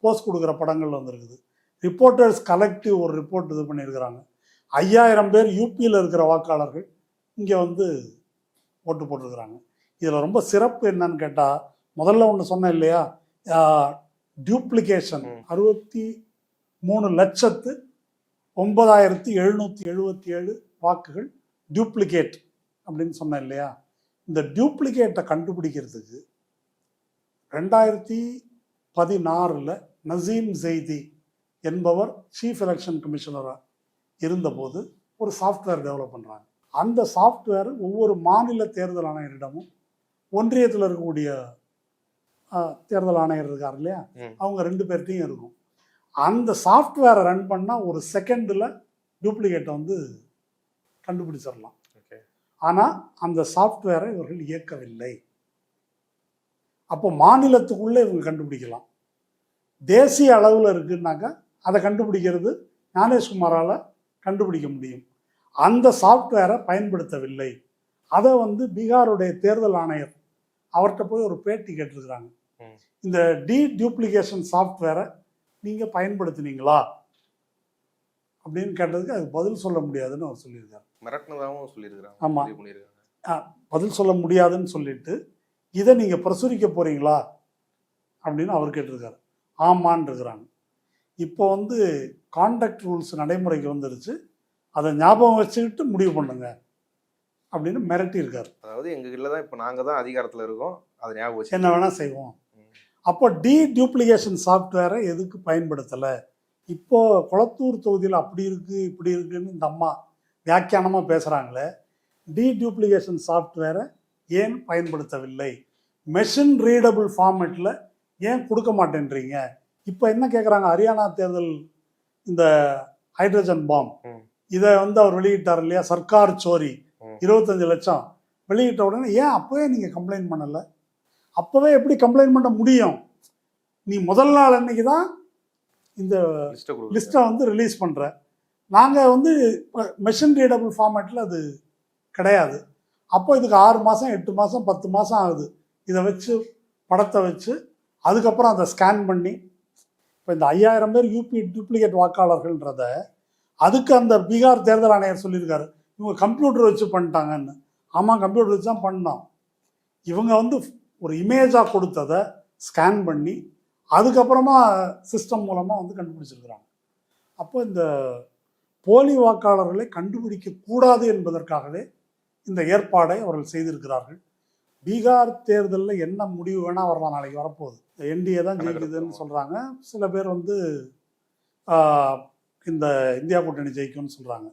போஸ்ட் கொடுக்குற படங்கள் வந்திருக்குது. ரிப்போர்ட்டர்ஸ் கலெக்டிவ் ஒரு ரிப்போர்ட் இது பண்ணியிருக்கிறாங்க. 5000 பேர் யூபியில் இருக்கிற வாக்காளர்கள் இங்கே வந்து ஓட்டு போட்டிருக்கிறாங்க. இதில் ரொம்ப சிறப்பு என்னன்னு கேட்டால், முதல்ல ஒன்று சொன்னேன் இல்லையா, டியூப்ளிகேஷன் 63,09,777 வாக்குகள் டியூப்ளிகேட் அப்படின்னு சொன்னேன் இல்லையா. இந்த டியூப்ளிகேட்டை கண்டுபிடிக்கிறதுக்கு 2016 நசீம் ஜெய்தி என்பவர் சீஃப் எலெக்ஷன் கமிஷனராக இருந்தபோது ஒரு சாஃப்ட்வேர் டெவலப் பண்ணுறாங்க. அந்த சாஃப்ட்வேர் ஒவ்வொரு மாநில தேர்தல் ஆணையரிடமும் ஒன்றியத்தில் இருக்கக்கூடிய தேர்தல் ஆணையர் இருக்கார் இல்லையா, அவங்க 2 பேர்ட்டையும் இருக்கும். அந்த சாஃப்ட்வேரை ரன் பண்ணால் ஒரு செகண்டில் டூப்ளிகேட்டை வந்து கண்டுபிடிச்சிடலாம். ஆனால் அந்த சாஃப்ட்வேரை இவர்கள் இயக்கவில்லை. அப்போ மாநிலத்துக்குள்ளே இவங்க கண்டுபிடிக்கலாம். தேசிய அளவில் இருக்குன்னாக்கா அதை கண்டுபிடிக்கிறது ஞானேஷ்குமாரால் கண்டுபிடிக்க முடியும். அந்த சாஃப்ட்வேரை பயன்படுத்தவில்லை. அதை வந்து பீகாருடைய தேர்தல் ஆணையர் அவர்கிட்ட போய் ஒரு பேட்டி கேட்டிருக்கிறாங்க. இந்த டூப்ளிகேஷன் சாஃப்ட்வேரை நீங்கள் பயன்படுத்தினீங்களா அப்படின்னு கேட்டதுக்கு அது பதில் சொல்ல முடியாதுன்னு அவர் சொல்லியிருக்காரு.
மிரட்டினதாகவும் சொல்லியிருக்கிறாங்க.
ஆமாம், பதில் சொல்ல முடியாதுன்னு சொல்லிட்டு இதை நீங்கள் பிரசுரிக்க போகிறீங்களா அப்படின்னு அவர் கேட்டிருக்காரு. ஆமான்னு இருக்கிறாங்க. இப்போ வந்து கான்டக்ட் ரூல்ஸ் நடைமுறைக்கு வந்துருச்சு, அதை ஞாபகம் வச்சுக்கிட்டு முடிவு பண்ணுங்க அப்படின்னு மிரட்டியிருக்காரு.
அதாவது எங்க கீழ தான் இப்போ நாங்க தான் அதிகாரத்துல இருக்கோம், அதை ஞாபகம் வச்சு
என்ன வேணால் செய்வோம். அப்போ டீடூப்ளிகேஷன் சாஃப்ட்வேரை எதுக்கு பயன்படுத்தலை? இப்போ குளத்தூர் தொகுதியில் அப்படி இருக்குது இப்படி இருக்குன்னு இந்த அம்மா வியாக்கியானமாக பேசுகிறாங்களே, டீடூப்ளிகேஷன் சாஃப்ட்வேரை ஏன் பயன்படுத்தவில்லை? மெஷின் ரீடபிள் ஃபார்மேட்டில் ஏன் கொடுக்க மாட்டேன்றீங்க? இப்போ என்ன கேட்குறாங்க, ஹரியானா தேர்தல் இந்த ஹைட்ரஜன் பாம் இதை வந்து அவர் வெளியிட்டார் இல்லையா, சர்க்கார் சோரி 25 லட்சம் வெளியிட்ட உடனே ஏன் அப்போவே நீங்கள் கம்ப்ளைண்ட் பண்ணலை? அப்போவே எப்படி கம்ப்ளைண்ட் பண்ண முடியும்? நீ முதல் நாள் அன்னைக்கு தான் இந்த லிஸ்ட்டை வந்து ரிலீஸ் பண்ணுற. நாங்கள் வந்து மெஷின் ரீடபிள் ஃபார்மேட்டில் அது கிடையாது. அப்போ இதுக்கு 6 மாதம் 8 மாதம் 10 மாதம் ஆகுது. இதை வச்சு படத்தை வச்சு அதுக்கப்புறம் அதை ஸ்கேன் பண்ணி இப்போ இந்த 5000 பேர் யூபி டூப்ளிகேட் வாக்காளர்கள்ன்றத அதுக்கு அந்த பீகார் தேர்தல் ஆணையர் சொல்லியிருக்காரு, இவங்க கம்ப்யூட்டர் வச்சு பண்ணிட்டாங்கன்னு. ஆமாம், கம்ப்யூட்டர் வச்சு தான் பண்ணோம். இவங்க வந்து ஒரு இமேஜாக கொடுத்ததை ஸ்கேன் பண்ணி அதுக்கப்புறமா சிஸ்டம் மூலமாக வந்து கண்டுபிடிச்சிருக்கிறாங்க. அப்போ இந்த போலி வாக்காளர்களை கண்டுபிடிக்கக்கூடாது என்பதற்காகவே இந்த ஏற்பாடை அவர்கள் செய்திருக்கிறார்கள். பீகார் தேர்தலில் என்ன முடிவு வேணால் வரலாம், நாளைக்கு வரப்போகுது. என்டிஏ தான் ஜெயிக்குதுன்னு சொல்கிறாங்க. சில பேர் வந்து இந்த இந்தியா கூட்டணி ஜெயிக்கும்னு சொல்கிறாங்க.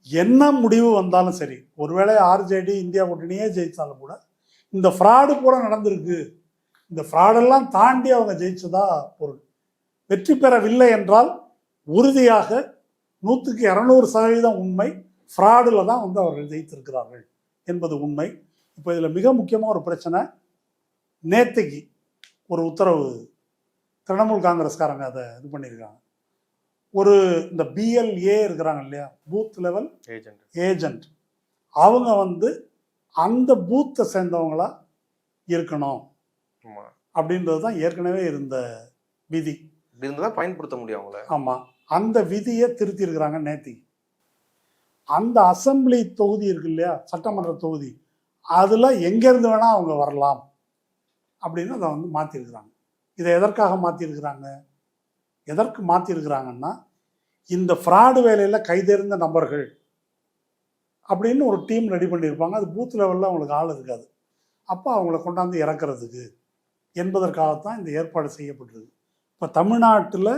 என்ன முடிவு வந்தாலும் சரி, ஒருவேளை ஆர்ஜேடி இந்தியா கூட்டணியே ஜெயித்தாலும் கூட இந்த ஃப்ராடு பூரா நடந்திருக்கு, இந்த ஃப்ராடெல்லாம் தாண்டி அவங்க ஜெயிச்சதா பொருள். வெற்றி பெறவில்லை என்றால் உறுதியாக 100க்கு 200% உண்மை, ஃப்ராடில் தான் வந்து அவர்கள் ஜெயித்திருக்கிறார்கள் என்பது உண்மை. இப்போ இதில் மிக முக்கியமாக ஒரு பிரச்சனை, நேற்றுக்கு ஒரு உத்தரவு திரிணாமுல் காங்கிரஸ்காரங்க அதை இது பண்ணியிருக்காங்க. ஒரு இந்த பிஎல்ஏ இருக்கிறாங்க இல்லையா, பூத் லெவல் ஏஜென்ட், அவங்க வந்து அந்த பூத்தை சேர்ந்தவங்களா இருக்கணும் அப்படின்றது தான் ஏற்கனவே இருந்த விதி.
பயன்படுத்த முடியும் அவங்கள.
ஆமாம், அந்த விதியை திருத்தி இருக்கிறாங்க நேத்தி. அந்த அசம்பிளி தொகுதி இருக்கு இல்லையா, சட்டமன்ற தொகுதி, அதில் எங்கேருந்து வேணால் அவங்க வரலாம் அப்படின்னு அதை வந்து மாற்றிருக்கிறாங்க. இதை எதற்காக மாற்றிருக்கிறாங்க? எதற்கு மாற்றிருக்கிறாங்கன்னா, இந்த ஃப்ராடு வேலையில் கைதேர்ந்த நபர்கள் அப்படின்னு ஒரு டீம் ரெடி பண்ணியிருப்பாங்க. அது பூத் லெவலில் அவங்களுக்கு ஆள் இருக்காது. அப்போ அவங்கள கொண்டாந்து இறக்குறதுக்கு என்பதற்காகத்தான் இந்த ஏற்பாடு செய்யப்பட்டிருக்கு. இப்போ தமிழ்நாட்டில்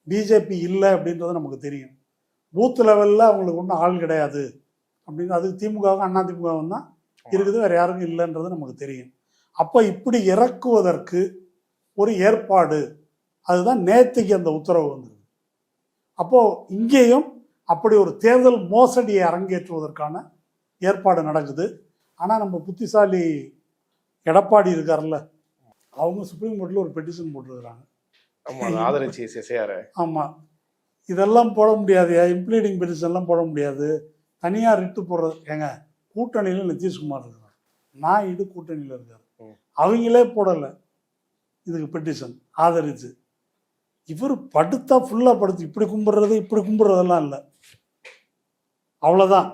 பிஜேபி இல்லை அப்படின்றது நமக்கு தெரியும். பூத் லெவலில் அவங்களுக்கு ஒன்றும் ஆள் கிடையாது அப்படின்னு, அதுக்கு திமுகவும் அதிமுகவும் தான் இருக்குது, வேறு யாருக்கும் இல்லைன்றது நமக்கு தெரியும். அப்போ இப்படி இறக்குவதற்கு ஒரு ஏற்பாடு, அதுதான் நேற்றுக்கு அந்த உத்தரவு வந்தது. அப்போது இங்கேயும் அப்படி ஒரு தேர்தல் மோசடியை அரங்கேற்றுவதற்கான ஏற்பாடு நடக்குது. ஆனால் நம்ம புத்திசாலி எடப்பாடி இருக்கார்ல, அவங்க சுப்ரீம் கோர்ட்டில் ஒரு பெட்டிஷன் போட்டிருக்கிறாங்க. ஆமாம், இதெல்லாம் போட முடியாது, இம்ப்ளீடிங் பெட்டிஷன்லாம் போட முடியாது, தனியாக ரிட்டு போடுறது. ஏங்க, கூட்டணியில் நிதிஷ்குமார் இருக்கிறார், நான் இது கூட்டணியில் இருக்கார், அவங்களே போடலை இதுக்கு பெட்டிஷன் ஆதரிச்சு. இவர் படுத்தா ஃபுல்லாக படுத்து இப்படி கும்பிட்றது இப்படி கும்பிட்றதெல்லாம் இல்லை, அவ்வளோதான்.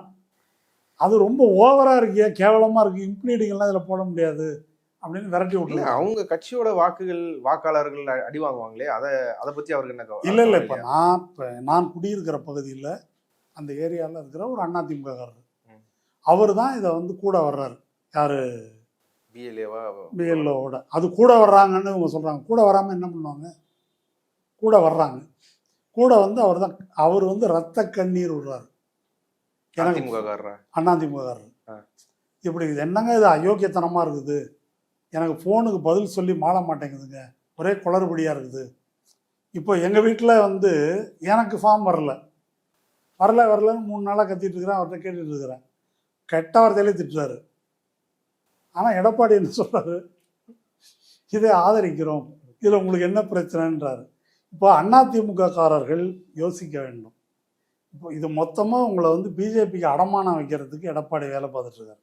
அது ரொம்ப ஓவராக இருக்கு, கேவலமாக இருக்குது, இம்ப்ளீடிங் எல்லாம் இதில் போட முடியாது அப்படின்னு விரட்டி விட்டுல.
அவங்க கட்சியோட வாக்காளர்கள் அடி வாங்குவாங்களே, அதை பற்றி அவருக்கு என்ன?
இல்லை இல்லை, இப்போ நான் குடியிருக்கிற பகுதியில் அந்த ஏரியாவில் இருக்கிற ஒரு அதிமுககாரர், அவர் தான் இதை வந்து கூட வர்றாரு. யார்? பிஎல்ஓவோட அது கூட வர்றாங்கன்னு இவங்க சொல்கிறாங்க. கூட வராமல் என்ன பண்ணுவாங்க? கூட வர்றாங்க. கூட வந்து அவர் வந்து ரத்த கண்ணீர் விடுறாரு. அதிமுககாரர் இப்படி என்னங்க இது அயோக்கியத்தனமாக இருக்குது, எனக்கு ஃபோனுக்கு பதில் சொல்லி மாற மாட்டேங்குதுங்க, ஒரே குளறுபடியாக இருக்குது. இப்போ எங்கள் வீட்டில் வந்து எனக்கு ஃபார்ம் வரலன்னு 3 நாளாக கத்திட்டு இருக்கிறேன், அவர்கிட்ட கேட்டுட்டு இருக்கிறேன். கெட்ட வார்த்தையிலே திட்டுறாரு. ஆனால் எடப்பாடி என்ன சொல்கிறாரு? இதை ஆதரிக்கிறோம், இதில் உங்களுக்கு என்ன பிரச்சனைன்றாரு. இப்போ அதிமுககாரர்கள் யோசிக்க வேண்டும். இப்போ இது மொத்தமாக உங்களை வந்து பிஜேபிக்கு அடமானம் வைக்கிறதுக்கு எடப்பாடி வேலை பார்த்துட்ருக்காரு.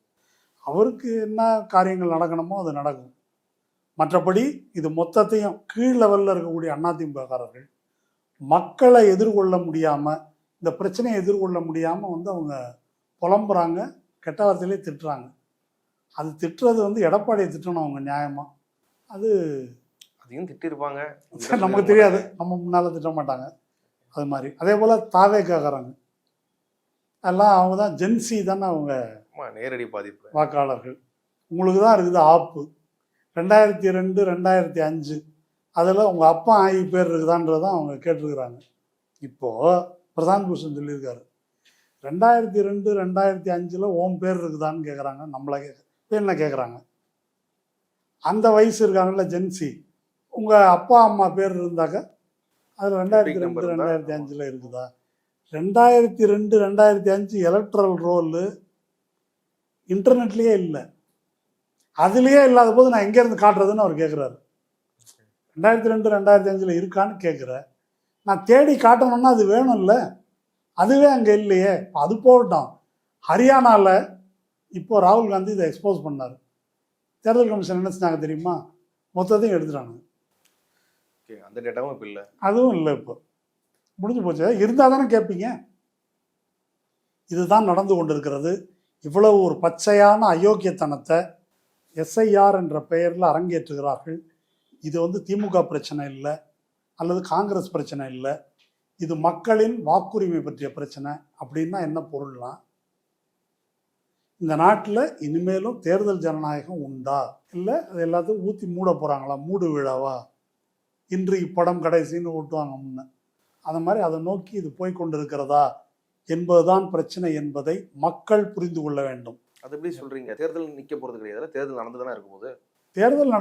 அவருக்கு என்ன காரியங்கள் நடக்கணுமோ அது நடக்கும். மற்றபடி இது மொத்தத்தையும் கீழ் லெவலில் இருக்கக்கூடிய அதிமுககாரர்கள் மக்களை எதிர்கொள்ள முடியாமல், இந்த பிரச்சனையை எதிர்கொள்ள முடியாமல் வந்து அவங்க புலம்புறாங்க, கெட்ட வார்த்தையிலே திட்டுறாங்க. அது திட்டுறது வந்து எடப்பாடியை திட்டணும் அவங்க நியாயமாக.
அதையும் திட்டிருப்பாங்க,
நமக்கு தெரியாது, நம்ம முன்னால் திட்ட மாட்டாங்க. அது மாதிரி அதே போல் தாவே கேட்குறாங்க எல்லாம், அவங்க தான் ஜென்சி தானே, அவங்க
நேரடி பாதிப்பு
வாக்காளர்கள். உங்களுக்கு தான் இருக்குது ஆப்பு 2002 2005 அதில் உங்கள் அப்பா ஆகி பேர் இருக்குதான்றதான் அவங்க கேட்டிருக்கிறாங்க. இப்போது பிரசாந்த் பூஷன் சொல்லியிருக்காரு 2002 2005 ஓம் பேர் இருக்குதான்னு கேட்குறாங்க. நம்மளை என்ன கேட்குறாங்க, அந்த வயசு இருக்காங்கல்ல ஜென்சி, உங்கள் அப்பா அம்மா பேர் இருந்தாக்க அதில் 2002 2005 இருக்குதா? 2002 2005 எலக்ட்ரல் ரோலு இன்டர்நெட்லேயே இல்லை. அதுலேயே இல்லாத போது நான் எங்கேருந்து காட்டுறதுன்னு அவர் கேட்குறாரு. 2002 2005 இருக்கான்னு கேட்குறேன். நான் தேடி காட்டணும்னா அது வேணும் இல்லை, அதுவே அங்கே இல்லையே. அது போகட்டும். ஹரியானாவில் இப்போ ராகுல் காந்தி இதை எக்ஸ்போஸ் பண்ணார். தேர்தல் கமிஷன் என்ன செஞ்சாங்க தெரியுமா? மொத்தத்தையும் எடுத்துட்டாங்க.
அந்த டேட்டாவும் இப்போ இல்லை,
அதுவும் இல்லை. இப்போ முடிஞ்சு போச்சு. இருந்தால் தானே கேட்பீங்க. இதுதான் நடந்து கொண்டிருக்கிறது. இவ்வளவு ஒரு பச்சையான அயோக்கியத்தனத்தை எஸ்ஐஆர் என்ற பெயரில் அரங்கேற்றுகிறார்கள். இது திமுக பிரச்சனை இல்லை, அல்லது காங்கிரஸ் பிரச்சனை இல்லை, இது மக்களின் வாக்குரிமை பற்றிய பிரச்சனை. அப்படின்னா என்ன பொருள்னா, இந்த நாட்டில் இனிமேலும் தேர்தல் ஜனநாயகம் உண்டா இல்லை அது எல்லாத்தையும் ஊற்றி மூட போகிறாங்களா? மூடு விழாவா? இன்று இப்படம் கடைசின்னு ஓட்டுவாங்க முன்ன, அந்த மாதிரி அதை நோக்கி இது போய்கொண்டிருக்கிறதா என்பதுதான் பிரச்சனை என்பதை மக்கள் புரிந்து கொள்ள வேண்டும்.
அது எப்படி சொல்றீங்க? தேர்தல் நிற்க போகிறது கிடையாது, தேர்தல் நடந்து தானே இருக்கும் போது.
தேர்தல்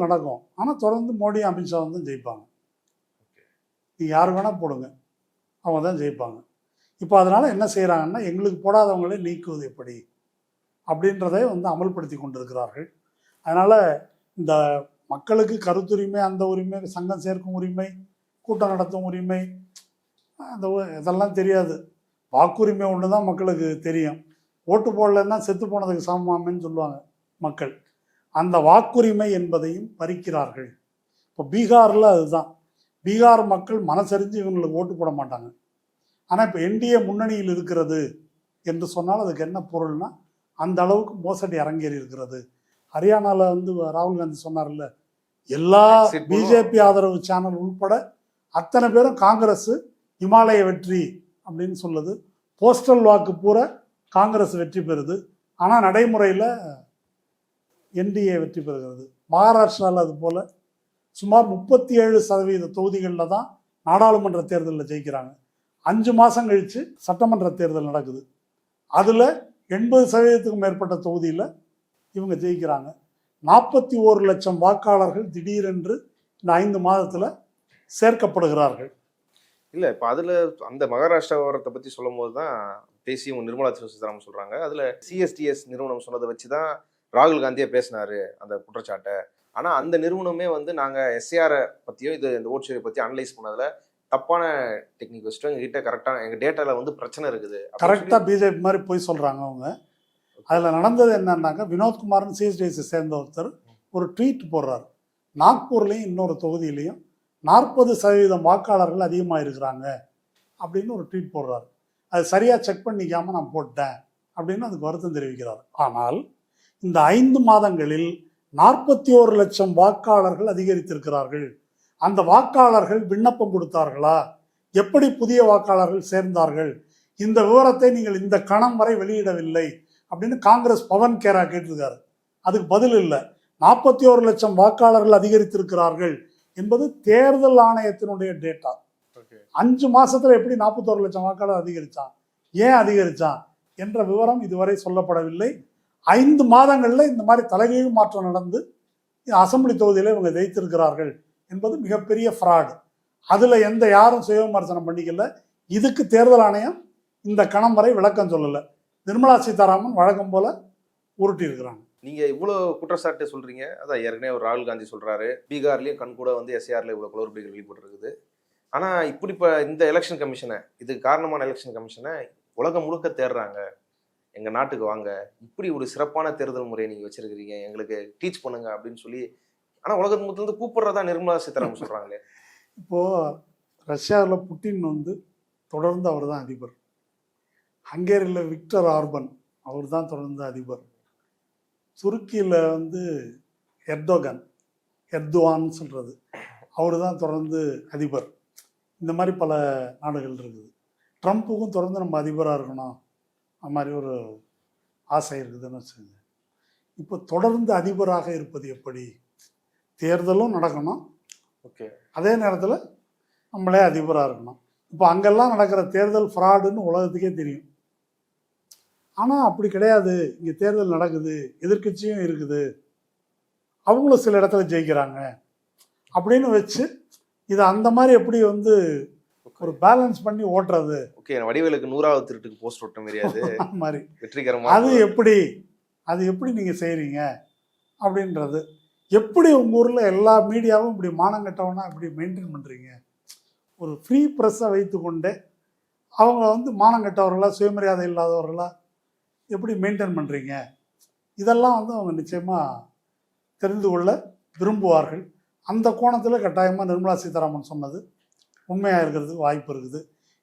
நடக்கும். ஆனால் தொடர்ந்து மோடி அமித்ஷா தான் ஜெயிப்பாங்க. நீ யார் வேணால் போடுங்க, அவங்க தான் ஜெயிப்பாங்க. இப்போ அதனால் என்ன செய்கிறாங்கன்னா, எங்களுக்கு போடாதவங்களே நீக்குவது எப்படி அப்படின்றதை அமல்படுத்தி கொண்டிருக்கிறார்கள். அதனால் இந்த மக்களுக்கு கருத்துரிமை, அந்த உரிமை, சங்கம் சேர்க்கும் உரிமை, கூட்டம் நடத்தும் உரிமை, அந்த இதெல்லாம் தெரியாது. வாக்குரிமை ஒன்று தான் மக்களுக்கு தெரியும். ஓட்டு போடலன்னா செத்து போனதுக்கு சமமாமேன்னு சொல்லுவாங்க மக்கள். அந்த வாக்குரிமை என்பதையும் பறிக்கிறார்கள். இப்போ பீகாரில் அதுதான். பீகார் மக்கள் மனசறிஞ்சு இவங்களுக்கு ஓட்டு போட மாட்டாங்க. ஆனால் இப்போ என்டிஏ முன்னணியில் இருக்கிறது என்று சொன்னால் அதுக்கு என்ன பொருள்னா, அந்த அளவுக்கு மோசடி அரங்கேறி இருக்கிறது. ஹரியானாவில் ராகுல் காந்தி சொன்னார்ல, எல்லா பிஜேபி ஆதரவு சேனல் உள்பட அத்தனை பேரும் காங்கிரஸ் இமாலய வெற்றி அப்படின்னு சொல்லுது. போஸ்டல் வாக்கு பூரா காங்கிரஸ் வெற்றி பெறுது. ஆனால் நடைமுறையில் என்டிஏ வெற்றி பெறுகிறது. மகாராஷ்டிராவில் அது போல் சுமார் 37% தொகுதிகளில் தான் நாடாளுமன்ற தேர்தலில் ஜெயிக்கிறாங்க. 5 மாதம் கழித்து சட்டமன்ற தேர்தல் நடக்குது. அதில் 80% மேற்பட்ட தொகுதியில் இவங்க ஜெயிக்கிறாங்க. 41 லட்சம் வாக்காளர்கள் திடீரென்று இந்த 5 மாதத்தில் சேர்க்கப்படுகிறார்கள்.
இல்லை, இப்போ அதில் அந்த மகாராஷ்டிரா விவரத்தை பற்றி சொல்லும் போது தான் பேசி நிர்மலா சீதாராமன் சொல்கிறாங்க. அதில் சிஎஸ்டிஎஸ் நிறுவனம் சொன்னதை வச்சு தான் ராகுல் காந்தியே பேசினாரு அந்த குற்றச்சாட்டை. ஆனால் அந்த நிறுவனமே நாங்கள் எஸ்ஏஆரை பற்றியும் இந்த ஓட்சரை பற்றி அனலைஸ் பண்ணதில் தப்பான டெக்னிக் வச்சுட்டு எங்ககிட்ட கரெக்டாக எங்கள் டேட்டாவில் பிரச்சனை இருக்குது.
கரெக்டாக பிஜேபி மாதிரி போய் சொல்கிறாங்க அவங்க. அதில் நடந்தது என்னன்னாக்கா, வினோத்குமார்னு சிஎஸ்டிஎஸ் சேர்ந்த ஒருத்தர் ஒரு ட்வீட் போடுறாரு. நாக்பூர்லேயும் இன்னொரு தொகுதியிலையும் 40% வாக்காளர்கள் அதிகமாக இருக்கிறாங்க அப்படின்னு ஒரு ட்வீட் போடுறாரு. அது சரியாக செக் பண்ணிக்காமல் நான் போட்டேன் அப்படின்னு அதுக்கு வருத்தம் தெரிவிக்கிறார். ஆனால் இந்த 5 மாதங்களில் 41 லட்சம் வாக்காளர்கள் அதிகரித்திருக்கிறார்கள். அந்த வாக்காளர்கள் விண்ணப்பம் கொடுத்தார்களா? எப்படி புதிய வாக்காளர்கள் சேர்ந்தார்கள்? இந்த விவரத்தை நீங்கள் இந்த கணம் வரை வெளியிடவில்லை அப்படின்னு காங்கிரஸ் பவன் கேரா கேட்டிருக்காரு. அதுக்கு பதில் இல்லை. 41 லட்சம் வாக்காளர்கள் அதிகரித்திருக்கிறார்கள் என்பது தேர்தல் ஆணையத்தினுடைய டேட்டா. 5 மாசத்துல எப்படி 41 லட்சம் வாக்காளர் அதிகரிச்சான், ஏன் அதிகரிச்சான் என்ற விவரம் இதுவரை சொல்லப்படவில்லை. 5 மாதங்களில் இந்த மாதிரி தலைகீழ் மாற்றம் நடந்து அசம்பிளி தொகுதியில் இவங்க ஜெயித்திருக்கிறார்கள் என்பது மிகப்பெரிய ஃப்ராடு. அதில் யாரும் சுய விமர்சனம் பண்ணிக்கல. இதுக்கு தேர்தல் ஆணையம் இந்த கணம் வரை விளக்கம் சொல்லலை. நிர்மலா சீதாராமன் வழக்கம் போல உருட்டி இருக்கிறாங்க.
நீங்க இவ்வளோ குற்றச்சாட்டு சொல்றீங்க. அதான் ஏற்கனவே ஒரு ராகுல் காந்தி சொல்றாரு, பீகார்லயும் கண்கூட எஸ்ஏஆர்ல இவ்வளோ குளறுபடிகள் வெளிப்பட்டு இருக்குது. ஆனா இப்படி இந்த எலெக்ஷன் கமிஷனை, இதுக்கு காரணமான எலெக்ஷன் கமிஷனை உலகம் முழுக்க தேடுறாங்க. எங்க நாட்டுக்கு வாங்க, இப்படி ஒரு சிறப்பான தேர்தல் முறையை நீங்க வச்சிருக்கிறீங்க, எங்களுக்கு டீச் பண்ணுங்க அப்படின்னு சொல்லி. ஆனா உலகத்துல கூப்பிடுறதா நிர்மலா சீதாராமன் சொல்றாங்களே.
இப்போ ரஷ்யாவில் புட்டின் தொடர்ந்து அவர் தான் அதிபர். ஹங்கேரியில் விக்டர் ஆர்பன் அவர் தான் தொடர்ந்து அதிபர். துருக்கியில் எர்தோகான் சொல்கிறது அவர் தான் தொடர்ந்து அதிபர். இந்த மாதிரி பல நாடுகள் இருக்குது. ட்ரம்ப்புக்கும் தொடர்ந்து நம்ம அதிபராக இருக்கணும் அந்த மாதிரி ஒரு ஆசை இருக்குதுன்னு வச்சுக்கோங்க. இப்போ தொடர்ந்து அதிபராக இருப்பது எப்படி? தேர்தலும் நடக்கணும்,
ஓகே,
அதே நேரத்தில் நம்மளே அதிபராக இருக்கணும். இப்போ அங்கெல்லாம் நடக்கிற தேர்தல் ஃப்ராடுன்னு உலகத்துக்கே தெரியும். ஆனால் அப்படி கிடையாது. இங்கே தேர்தல் நடக்குது, எதிர்க்கட்சியும் இருக்குது, அவங்களும் சில இடத்துல ஜெயிக்கிறாங்க அப்படின்னு வச்சு இதை அந்த மாதிரி எப்படி வந்து ஒரு பேலன்ஸ் பண்ணி ஓட்டுறது.
ஓகே, வடிவேலுக்கு 100வது திருட்டுக்கு போஸ்ட் ஓட்ட மாதிரியாது
மாதிரி
வெற்றிகரமாக
அது எப்படி நீங்கள் செய்கிறீங்க அப்படின்றது. எப்படி உங்கள் ஊரில் எல்லா மீடியாவும் இப்படி மானங்கட்டவனா இப்படி மெயின்டைன் பண்ணுறீங்க? ஒரு ஃப்ரீ ப்ரெஸ்ஸை வைத்து கொண்டே அவங்க வந்து மானங்கட்டவர்களா, சுயமரியாதை இல்லாதவர்களா எப்படி மெயின்டைன் பண்ணுறீங்க? இதெல்லாம் வந்து அவங்க நிச்சயமாக தெரிந்து கொள்ள விரும்புவார்கள். அந்த கோணத்தில் கட்டாயமாக நிர்மலா சீதாராமன் சொன்னது உண்மையாக இருக்கிறதுக்கு வாய்ப்பு இருக்குது.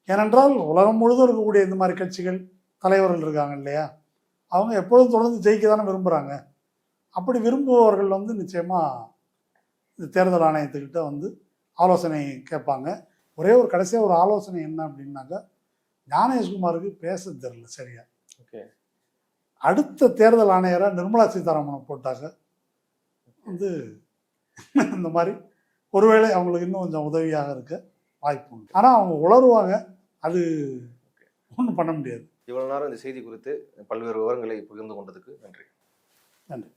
ஏனென்றால் உலகம் முழுதும் இருக்கக்கூடிய இந்த மாதிரி கட்சிகள், தலைவர்கள் இருக்காங்க இல்லையா, அவங்க எப்பொழுதும் தொடர்ந்து ஜெயிக்க தானே விரும்புகிறாங்க. அப்படி விரும்புபவர்கள் வந்து நிச்சயமாக இந்த தேர்தல் ஆணையத்துக்கிட்ட வந்து ஆலோசனை கேட்பாங்க. ஒரே ஒரு கடைசியாக ஒரு ஆலோசனை என்ன அப்படின்னாக்கா, ஞானேஷ்குமாருக்கு பேச தெரியல சரியா.
ஓகே,
அடுத்த தேர்தல் ஆணையராக நிர்மலா சீதாராமனை போட்டாங்க வந்து இந்த மாதிரி ஒருவேளை அவங்களுக்கு இன்னும் கொஞ்சம் உதவியாக இருக்க வாய்ப்பு உண்டு. ஆனால் அவங்க உளருவாங்க, அது ஒன்றும் பண்ண முடியாது.
இவ்வளவு நேரம் இந்த செய்தி குறித்து பல்வேறு விவரங்களை பகிர்ந்து கொண்டதுக்கு நன்றி.
நன்றி.